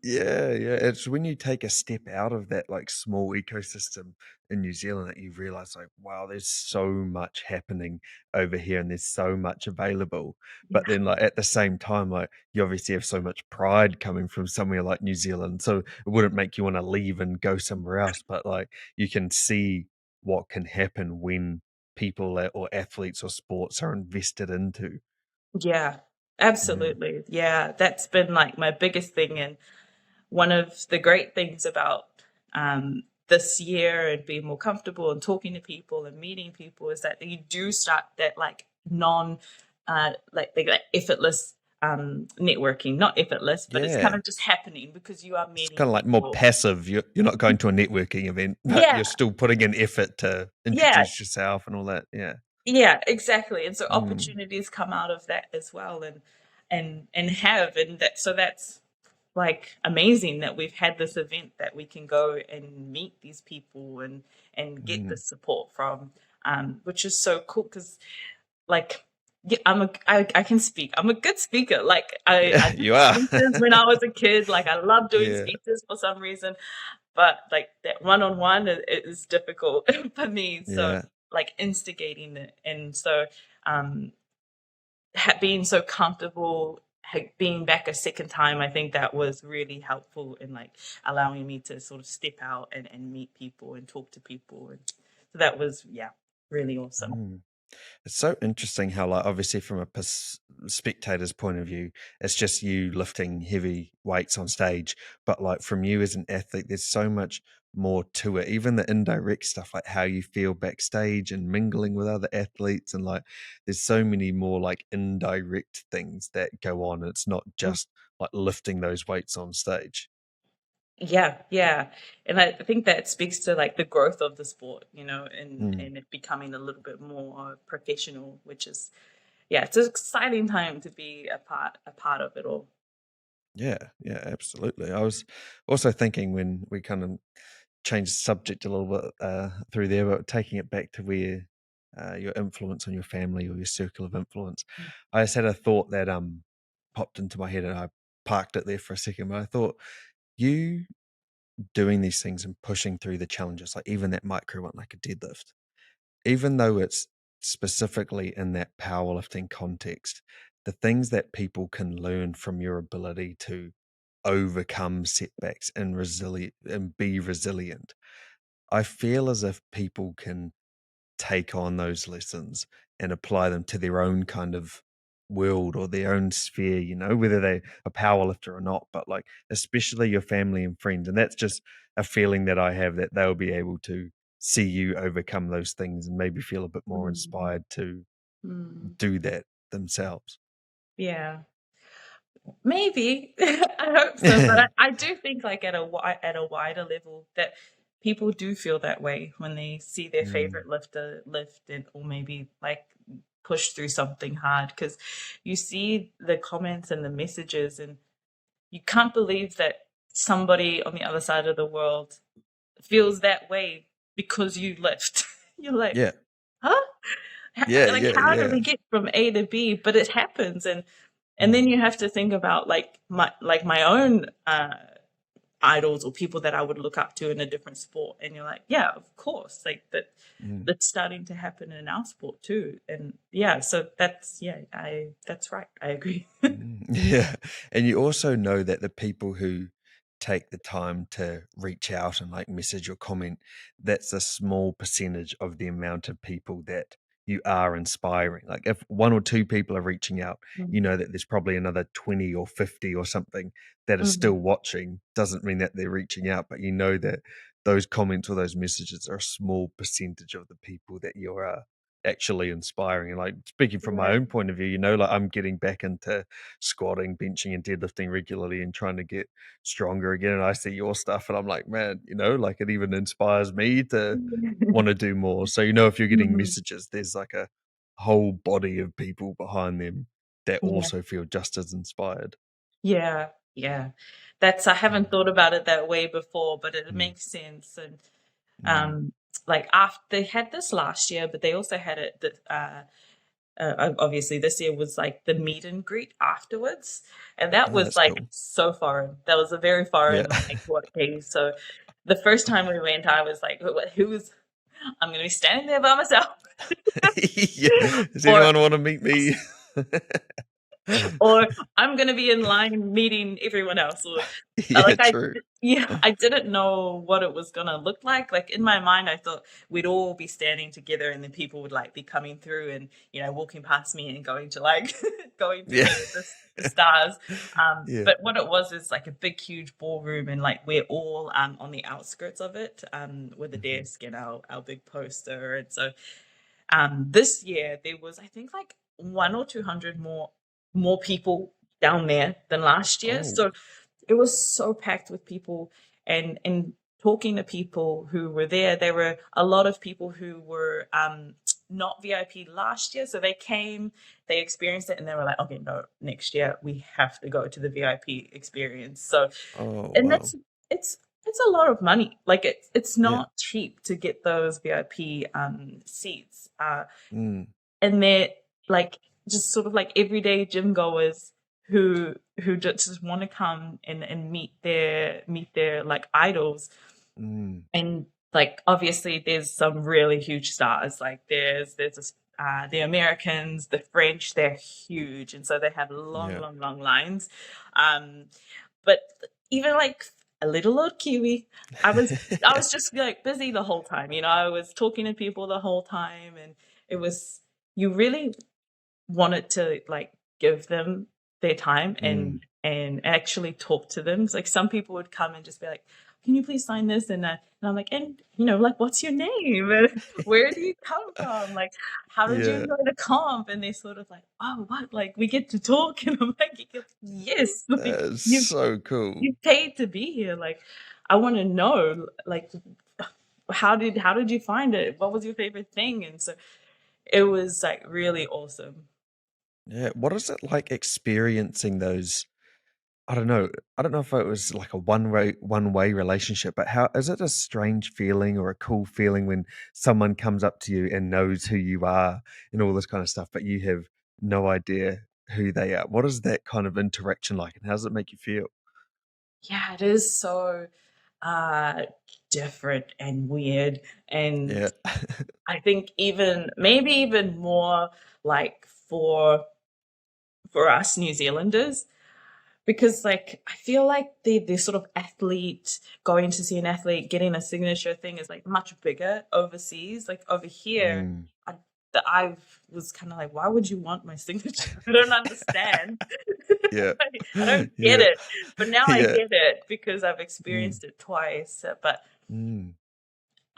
yeah, yeah. It's when you take a step out of that like small ecosystem in New Zealand that you realize like, wow, there's so much happening over here and there's so much available. But Yeah, then like at the same time, like you obviously have so much pride coming from somewhere like New Zealand. So it wouldn't make you want to leave and go somewhere else. But like you can see what can happen when people or athletes or sports are invested into. yeah, Yeah. absolutely. Yeah, that's been like my biggest thing. And one of the great things about this year and being more comfortable and talking to people and meeting people is that you do start that like like effortless networking, not effortless, but it's kind Yeah. of just happening because you are It's meeting kinda like more people. passive. You're not going to a networking event, but Yeah, you're still putting in effort to yeah, introduce yourself and all that. Yeah. yeah, exactly. And so Mm, opportunities come out of that as well, and that's like amazing that we've had this event that we can go and meet these people and get the mm. support from, which is so cool because like yeah, I can speak. I'm a good speaker. Like I Yeah, did you are. speeches when I was a kid. Like I love doing Yeah. speeches for some reason, but like that one-on-one is difficult for me. So Yeah. like instigating it, and so um being so comfortable being back a second time, I think that was really helpful in like allowing me to sort of step out and meet people and talk to people, and so that was yeah really awesome. Mm. It's so interesting how, like, obviously from a spectator's point of view, it's just you lifting heavy weights on stage. But like from you as an athlete, there's so much more to it. Even the indirect stuff, like how you feel backstage and mingling with other athletes, and like there's so many more like indirect things that go on. It's not Mm. just like lifting those weights on stage. Yeah, yeah, and I think that speaks to like the growth of the sport, Mm. and it becoming a little bit more professional, which is yeah, it's an exciting time to be a part of it all. Yeah, yeah, absolutely. I was also thinking when we kind of change the subject a little bit through there, but taking it back to where your influence on your family or your circle of influence. I just had a thought that popped into my head, and I parked it there for a second. But I thought, you doing these things and pushing through the challenges, like even that micro one, like a deadlift, even though it's specifically in that powerlifting context, the things that people can learn from your ability to overcome setbacks and be resilient, I feel as if people can take on those lessons and apply them to their own kind of world or their own sphere, whether they a powerlifter or not, but like especially your family and friends. And that's just a feeling that I have, that they'll be able to see you overcome those things and maybe feel a bit more Mm. inspired to Mm. do that themselves. Yeah. Maybe. I hope so, but I do think like at a wider level that people do feel that way when they see their Mm, favorite lifter lift or maybe like push through something hard, because you see the comments and the messages and you can't believe that somebody on the other side of the world feels that way because you lift. You're like, yeah, huh? yeah, Like, yeah, how do yeah. we get from A to B? But it happens, and then you have to think about like my own idols or people that I would look up to in a different sport, and you're like, yeah, of course, like Mm. that's starting to happen in our sport too, and yeah, so that's right, I agree. Yeah. And you also know that the people who take the time to reach out and like message or comment, that's a small percentage of the amount of people that you are inspiring. Like if one or two people are reaching out, you know that there's probably another 20 or 50 or something that are still Mm, watching. Doesn't mean that they're reaching out, but you know that those comments or those messages are a small percentage of the people that you're actually inspiring. And like speaking from my yeah. own point of view, like I'm getting back into squatting, benching, and deadlifting regularly and trying to get stronger again. And I see your stuff and I'm like, man, like it even inspires me to want to do more. So, if you're getting Mm, messages, there's like a whole body of people behind them that yeah. also feel just as inspired. Yeah, yeah. I haven't Mm, thought about it that way before, but it mm, makes sense. And mm. like after they had this last year, but they also had it that obviously this year was like the meet and greet afterwards, and that Oh, was that's like cool. so foreign. That was a very Yeah. foreign like what days. So the first time we went, I was like, who's I'm gonna be standing there by myself, Yeah. Does or anyone want to meet me? or I'm gonna be in line meeting everyone else, or Yeah, like true. yeah, I didn't know what it was gonna look like. Like in my mind, I thought we'd all be standing together, and then people would like be coming through and walking past me and going to like going to Yeah. the stars. Yeah. But what it was is like a big, huge ballroom, and like we're all on the outskirts of it, with a Mhm. desk and our big poster, and so this year there was, I think, like 1 or 200 more people down there than last year. Oh, So it was so packed with people, and talking to people who were there, there were a lot of people who were not VIP last year. So they came, they experienced it, and they were like, okay, no, next year we have to go to the VIP experience. So, oh, and wow. it's a lot of money. Like it's Yeah. not cheap to get those VIP seats. Mm, And they're like just sort of like everyday gym goers who just want to come and meet their like idols. mm, And like obviously there's some really huge stars, like the Americans, the French, they're huge, and so they have long yeah. long long lines. Um but even like a little old Kiwi, I was just like busy the whole time, I was talking to people the whole time, and it was, you really wanted to like give them their time Mm. and actually talk to them. It's like some people would come and just be like, "Can you please sign this?" And I'm like, "And like, what's your name? And where do you come from? Like, how did you Yeah. enjoy the comp?" And they're sort of like, "Oh, what? Like, we get to talk?" And I'm like, "Yes, like That's you so cool. you paid to be here. Like, I want to know, like, how did you find it? What was your favorite thing?" And so it was like really awesome. Yeah. What is it like experiencing those I don't know. I don't know if it was like a one way relationship, but how is it a strange feeling or a cool feeling when someone comes up to you and knows who you are and all this kind of stuff, but you have no idea who they are? What is that kind of interaction like, and how does it make you feel? Yeah, it is so uh different and weird. And Yeah. I think even maybe even more like for us New Zealanders, because like I feel like the sort of athlete going to see an athlete getting a signature thing is like much bigger overseas. Like over here, Mm, I I was kind of like, why would you want my signature? I don't understand. yeah. I don't get Yeah. it, but now I Yeah. get it because I've Mm, experienced it twice. But mm.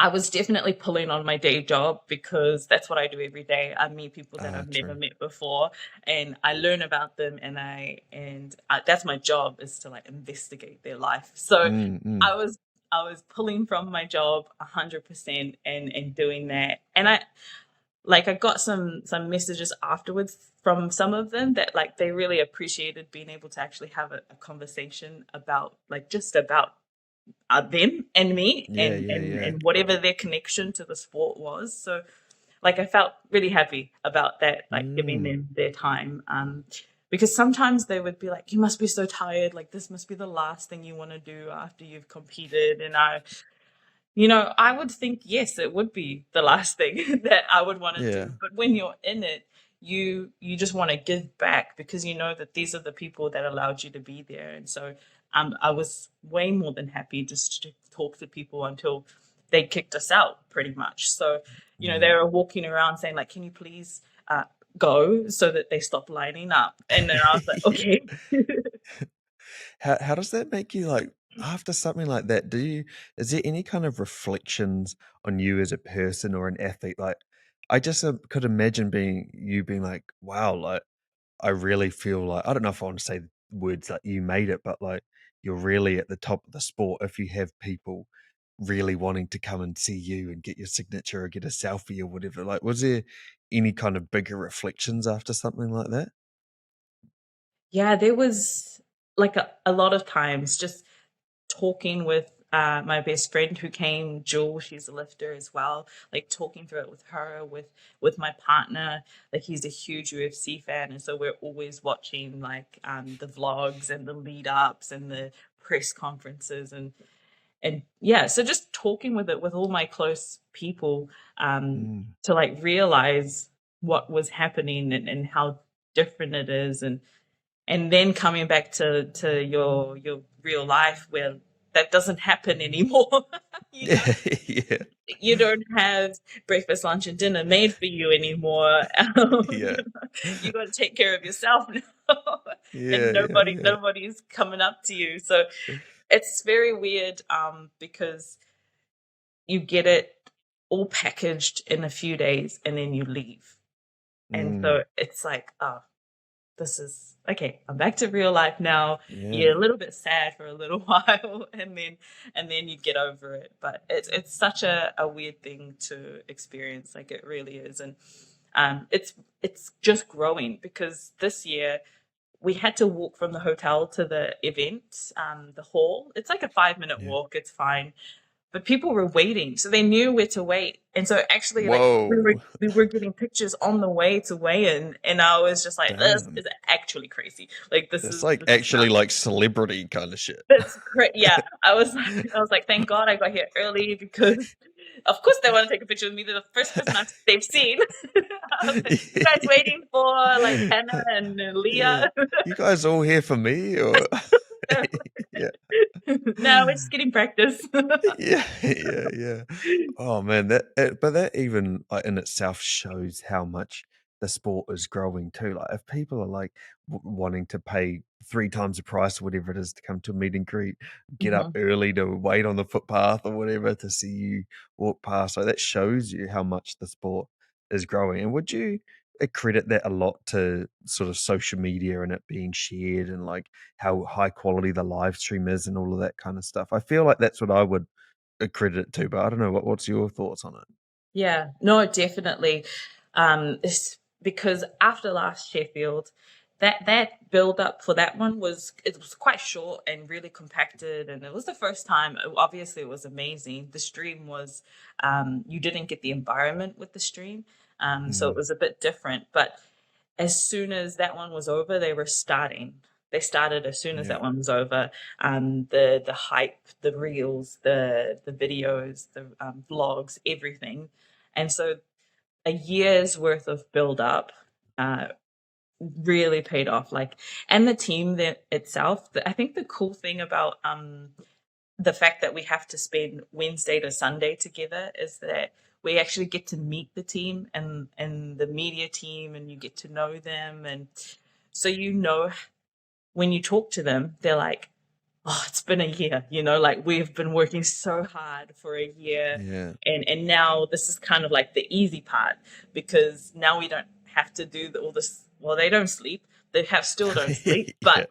I was definitely pulling on my day job because that's what I do every day. I meet people that Ah, I've never true. met before, and I learn about them, and that's my job, is to like investigate their life. So Mm, mm. I was I was pulling from my job 100% and doing that, and I got some messages afterwards from some of them that like they really appreciated being able to actually have a conversation about like just about them and me Yeah, and, yeah, and yeah. and whatever their connection to the sport was. So like I felt really happy about that, like giving Mm. them their time. Because sometimes they would be like, you must be so tired, like this must be the last thing you want to do after you've competed. And I would think, yes, it would be the last thing that I would want to Yeah. do. But when you're in it, you just want to give back because you know that these are the people that allowed you to be there. And so I was way more than happy just to talk to people until they kicked us out, pretty much. So, they Yeah. were walking around saying, like, can you please go so that they stop lining up? And then I was like, Yeah. okay. How does that make you, like, after something like that, is there any kind of reflections on you as a person or an athlete? Like, I just, could imagine being like, "Wow," like, I really feel like I don't know if I want to say words like you made it, but, like, you're really at the top of the sport if you have people really wanting to come and see you and get your signature or get a selfie or whatever. Like, was there any kind of bigger reflections after something like that? Yeah, there was like a lot of times just talking with my best friend who came, Jewel, she's a lifter as well, like talking through it with her, with my partner. Like he's a huge UFC fan, and so we're always watching like the vlogs and the lead ups and the press conferences and yeah, so just talking with it with all my close people Mm. to like realize what was happening and how different it is and then coming back to your real life where that doesn't happen anymore. you know Yeah, yeah, you don't have breakfast, lunch, and dinner made for you anymore. yeah. You got to take care of yourself now. And Yeah, yeah, nobody's coming up to you, so it's very weird because you get it all packaged in a few days and then you leave, and mm, so it's like, oh, this is okay. I'm back to real life now. You're yeah, a little bit sad for a little while, and then you get over it. But it's such a weird thing to experience. Like it really is, and it's just growing because this year we had to walk from the hotel to the event, the hall. It's like a 5 minute yeah. walk. It's fine, but people were waiting, so they knew where to wait. And so actually, like Whoa, we were getting pictures on the way to weigh in, and I was just like, "This damn. is actually crazy. Like That's like this is actually nuts. like celebrity kind of shit. That's great." Yeah, I was like, "Thank God I got here early because, of course, they want to take a picture with me. They're the first person they've seen." I was like, "You guys waiting for like Hannah and Yeah. Leah?" You guys all here for me or yeah. No, we're just getting practice. Yeah, yeah, yeah. Oh man, but that even like in itself shows how much the sport is growing too. Like if people are like wanting to pay three times the price or whatever it is to come to a meet and greet, get up Mhm. early to wait on the footpath or whatever to see you walk past, like that shows you how much the sport is growing. And would you accredit that a lot to sort of social media and it being shared and like how high quality the live stream is and all of that kind of stuff? I feel like that's what I would accredit it to, but I don't know what's your thoughts on it? Yeah, no, definitely. It's because after last Sheffield, that build up for that one was, it was quite short and really compacted, and it was the first time. Obviously it was amazing. The stream was, you didn't get the environment with the stream, so it Mm, was a bit different. But as soon as that one was over, they started as soon as yeah. that one was over. The hype, the reels, the videos, the vlogs, everything. And so a year's worth of build up uh, really paid off. Like, and the team that itself, I think the cool thing about the fact that we have to spend Wednesday to Sunday together is that we actually get to meet the team and the media team, and you get to know them. And so, when you talk to them, they're like, oh, it's been a year, like we've been working so hard for a year. Yeah. And now this is kind of like the easy part, because now we don't have to do all this. Well, they don't sleep. They have still don't sleep, Yeah. but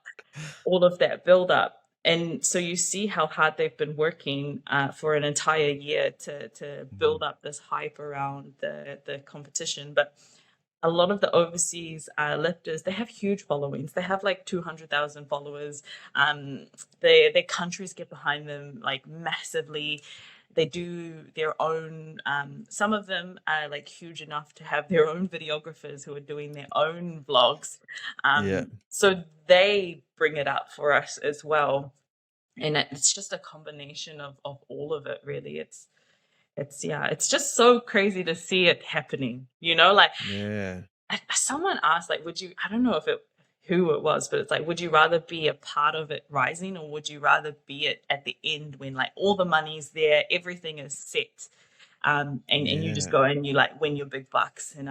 all of that build up. And so you see how hard they've been working for an entire year to Mhm. build up this hype around the competition. But a lot of the overseas lifters, they have huge followings. They have like 200,000 followers. Their countries get behind them like massively. They do their own, some of them are like huge enough to have their own videographers who are doing their own vlogs. Yeah. So they bring it up for us as well. And it's just a combination of all of it, really. Yeah, it's just so crazy to see it happening, like Yeah. someone asked, like, would you, I don't know who it was, but it's like, would you rather be a part of it rising, or would you rather be at the end when like all the money's there, everything is set, and you just Yeah. go and you like win your big bucks, and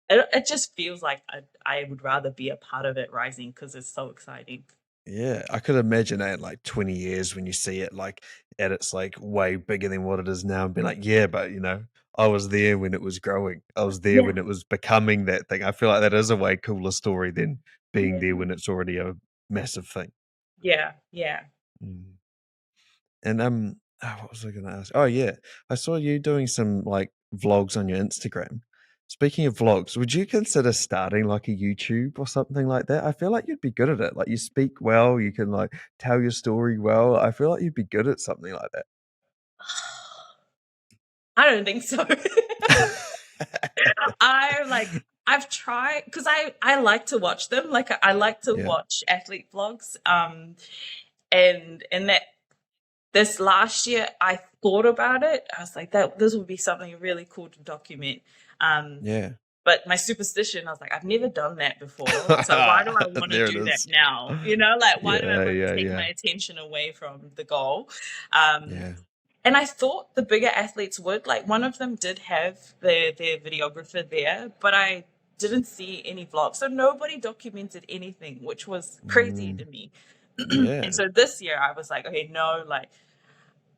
it just feels like I would rather be a part of it rising because it's so exciting. Yeah, I could imagine that in like 20 years when you see it like at its like way bigger than what it is now and be like, yeah, but I was there when it was growing. I was there Yeah, when it was becoming that thing. I feel like that is a way cooler story than being there yeah, when it's already a massive thing. yeah, yeah. Mm. And what was I going to ask? Oh yeah, I saw you doing some like vlogs on your Instagram. Speaking of vlogs, would you consider starting like a YouTube or something like that? I feel like you'd be good at it. Like you speak well, you can like tell your story well. I feel like you'd be good at something like I don't think so. that. I like I've tried, because I like to watch them. Like I like to Yeah. watch athlete vlogs. And that this last year I thought about it. I was like, that this would be something really cool to document. Um, Yeah. but my superstition, I was like, I've never done that before. So why do I want to There it do that is. now? Like why do I Yeah, want yeah, to take my yeah. attention away from the goal? Um, Yeah. and I thought the bigger athletes would. Like one of them did have their videographer there, but I didn't see any vlogs. So nobody documented anything, which was crazy Mm, to me. And yeah. so this year I was like, okay, no, like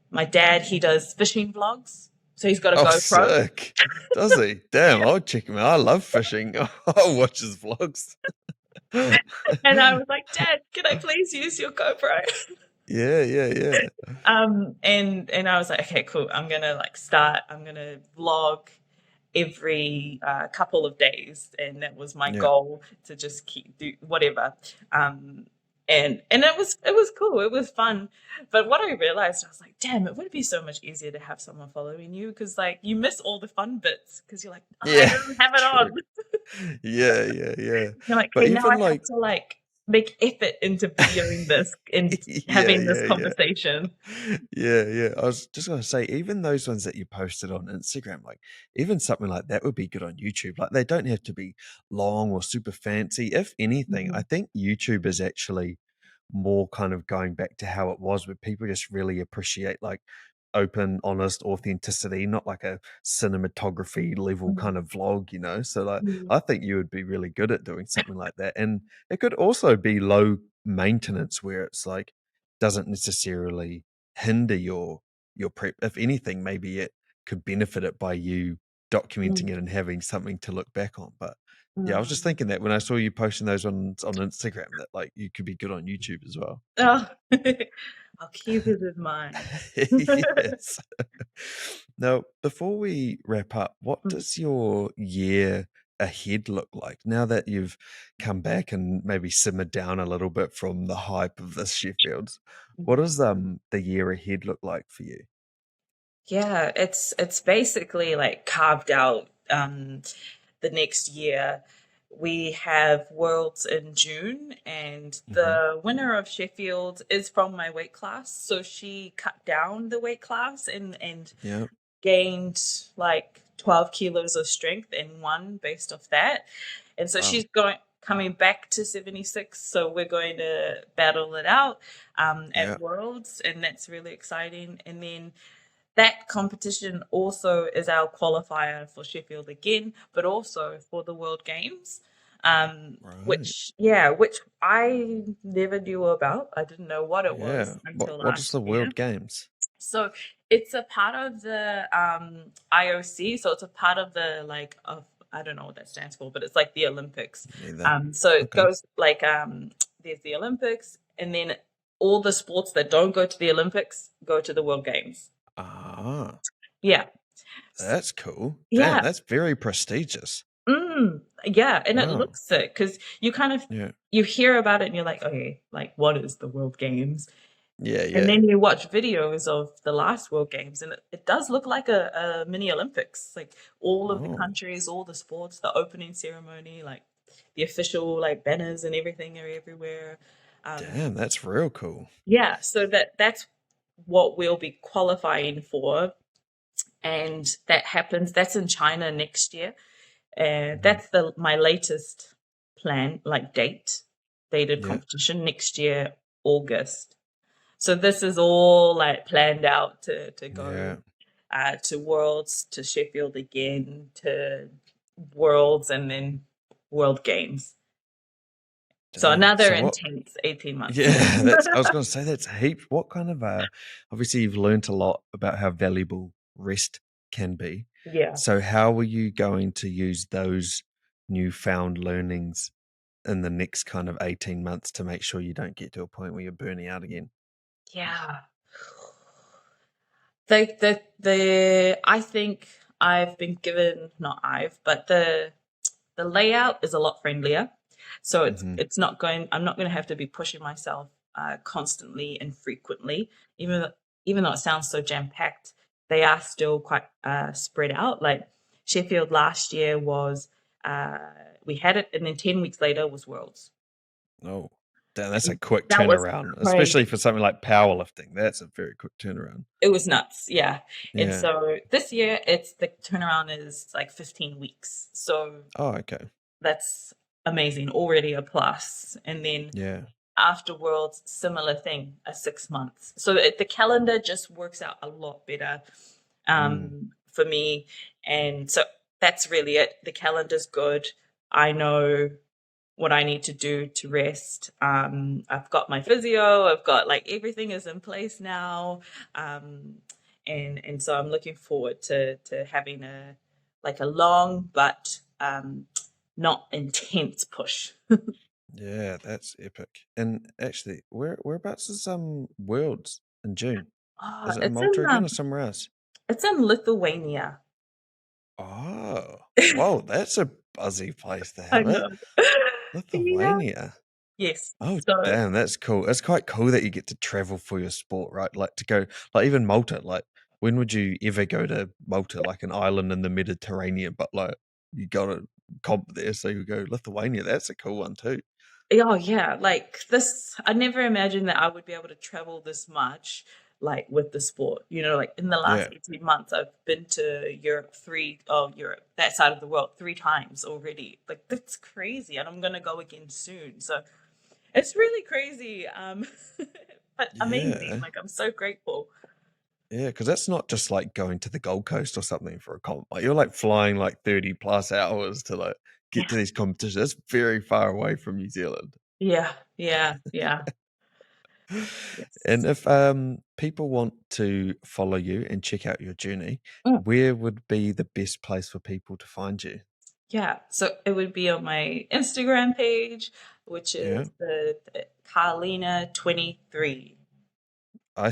my dad, he does fishing vlogs. So he's got a Oh, GoPro. sick. Does he? Damn, I'll check him out. I love fishing. I'll watch his vlogs. And I was like, Dad, can I please use your GoPro? Yeah, yeah, yeah. And I was like, okay, cool. I'm gonna vlog every couple of days, and that was my Yeah. goal, to just keep do whatever. Um, and it was cool. It was fun. But what I realized, I was like, damn, it would be so much easier to have someone following you, because like you miss all the fun bits because you're like, oh, I Yeah, don't have it true. on. Yeah, yeah, yeah. You're like, But okay, now I even have like to like make effort into videoing this and yeah, having this yeah, yeah. conversation. Yeah, yeah. I was just gonna say, even those ones that you posted on Instagram, like even something like that would be good on YouTube. Like they don't have to be long or super fancy. If anything, I Mhm. think YouTube is actually more kind of going back to how it was, where people just really appreciate like open, honest authenticity, not like a cinematography level Mhm. kind of vlog. So like Mhm. I think you would be really good at doing something like that. And it could also be low maintenance where it's like doesn't necessarily hinder your prep. If anything, maybe it could benefit it by you documenting it and having something to look back on. But yeah, I was just Mhm. thinking that when I saw you posting those on Instagram, that like you could be good on YouTube as well. Oh, I'll keep it in mind. Yes. Now, before we wrap up, what Mm. does your year ahead look like now that you've come back and maybe simmered down a little bit from the hype of this Sheffields? What does the year ahead look like for you? Yeah, it's basically like carved out the next year. We have Worlds in June, and Hmm. the winner of Sheffield is from my weight class. So she cut down the weight class and Yeah. gained like 12 kilos of strength and won based off that. And so Wow. she's coming back to 76. So we're going to battle it out Yeah. at Worlds, and that's really exciting. And then that competition also is our qualifier for Sheffield again, but also for the World Games. Right. which I never knew about. I didn't know what it Yeah. was until What is last the year. World Games? So it's a part of the IOC. So it's a part of the like of I don't know what that stands for, but it's like the Olympics. Neither. So it Okay. goes like there's the Olympics, and then all the sports that don't go to the Olympics go to the World Games. Ah, Yeah. S- that's cool. Damn, Yeah. that's very prestigious. Yeah. And it Wow. looks it because you kind of Yeah. you hear about it and you're like, okay, like what is the World Games? Yeah, And yeah. then you watch videos of the last World Games, and it does look like a mini Olympics. Like all of the Oh, countries, all the sports, the opening ceremony, like the official like banners and everything are everywhere. damn, that's real cool. Yeah, so that's what we'll be qualifying for, and that happens. That's in China next year. Mhm. That's the my latest plan, like dated Yeah. competition next year, August. So this is all like planned out to go Yeah. to Worlds, to Sheffield again, to Worlds, and then World Games. So Damn. another So what? intense 18 months. Yeah, that's. I was going to say that's heap. What kind of? Obviously, you've learnt a lot about how valuable rest can be. Yeah. So, how are you going to use those newfound learnings in the next kind of 18 months to make sure you don't get to a point where you're burning out again? Yeah. The I think I've been given not I've, but the layout is a lot friendlier. So Hmm. it's not going I'm not going to have to be pushing myself constantly and frequently, even though, even though it sounds so jam packed. They are still quite spread out. Like Sheffield last year was uh, we had it, and then 10 weeks later was Worlds, Oh, damn, that's a and quick that was turnaround, especially crazy. for something like powerlifting. That's a very quick turnaround. It was nuts, yeah. And Yeah. so this year, it's the turnaround is like 15 weeks. So Oh, okay. that's amazing, already a plus. And then Yeah. afterwards, similar thing, a 6 months. So the calendar just works out a lot better Mm. for me. And so that's really it. The calendar's good. I know what I need to do to rest. I've got my physio. I've got like everything is in place now, and so I'm looking forward to having a like a long but not intense push. Yeah, that's epic. And actually, whereabouts is Worlds in June? Oh, Is it in Malta again or somewhere else? it's in Lithuania. Oh, whoa, that's a buzzy place to I have it. know. Yeah. Lithuania. Yes. Oh, So damn, that's cool. It's quite cool that you get to travel for your sport, right? Like to go, like even Malta. Like, when would you ever go to Malta, like an island in the Mediterranean? But like, you got a comp there, so you go Lithuania. That's a cool one too. oh yeah, like this I never imagined that I would be able to travel this much like with the sport. You know, like in the last Yeah, 18 months I've been to Europe, that side of the world 3 times already. Like that's crazy, and I'm gonna go again soon. So it's really crazy. But amazing. yeah, Like I'm so grateful. yeah. Because that's not just like going to the Gold Coast or something for a comp. Like you're like flying like 30+ hours to like get Yeah. to these competitions. That's very far away from New Zealand. Yeah. Yeah. Yeah. And Yes. if people want to follow you and check out your journey, Mm. where would be the best place for people to find you? Yeah, so it would be on my Instagram page, which Yeah. is the Karlina 23. I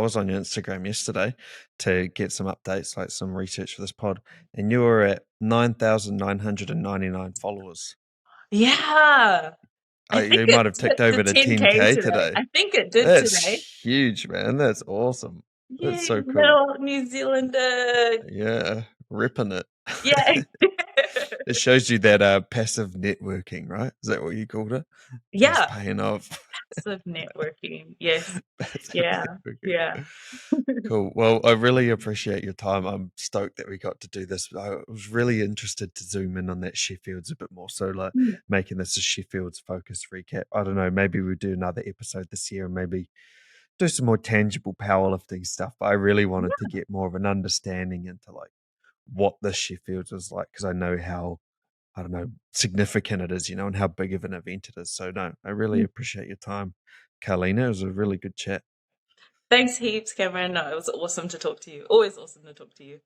was on your Instagram yesterday to get some updates, like some research for this pod, and you were at 9,999 followers. Yeah. I think You might it have ticked hit the over to 10K 10K today. today. I think it did today. That's huge, man. That's awesome. That's Yay, so cool. little New Zealander. Yeah, ripping it. Yeah. It shows you that passive networking, right? Is that what you called it? It's Yeah. paying off. Passive networking. Yes. Passive Yeah. networking. Yeah. Cool. Well, I really appreciate your time. I'm stoked that we got to do this. I was really interested to zoom in on that Sheffields a bit more. So, like, making this a Sheffields focused recap. I don't know. Maybe we'll do another episode this year and maybe do some more tangible powerlifting stuff. But I really wanted to get more of an understanding into like what this Sheffields was like because I know how, I don't know, significant it is, and how big of an event it is. So, no, I really appreciate your time, Karlina. It was a really good chat. Thanks heaps, Cameron. No, it was awesome to talk to you. Always awesome to talk to you.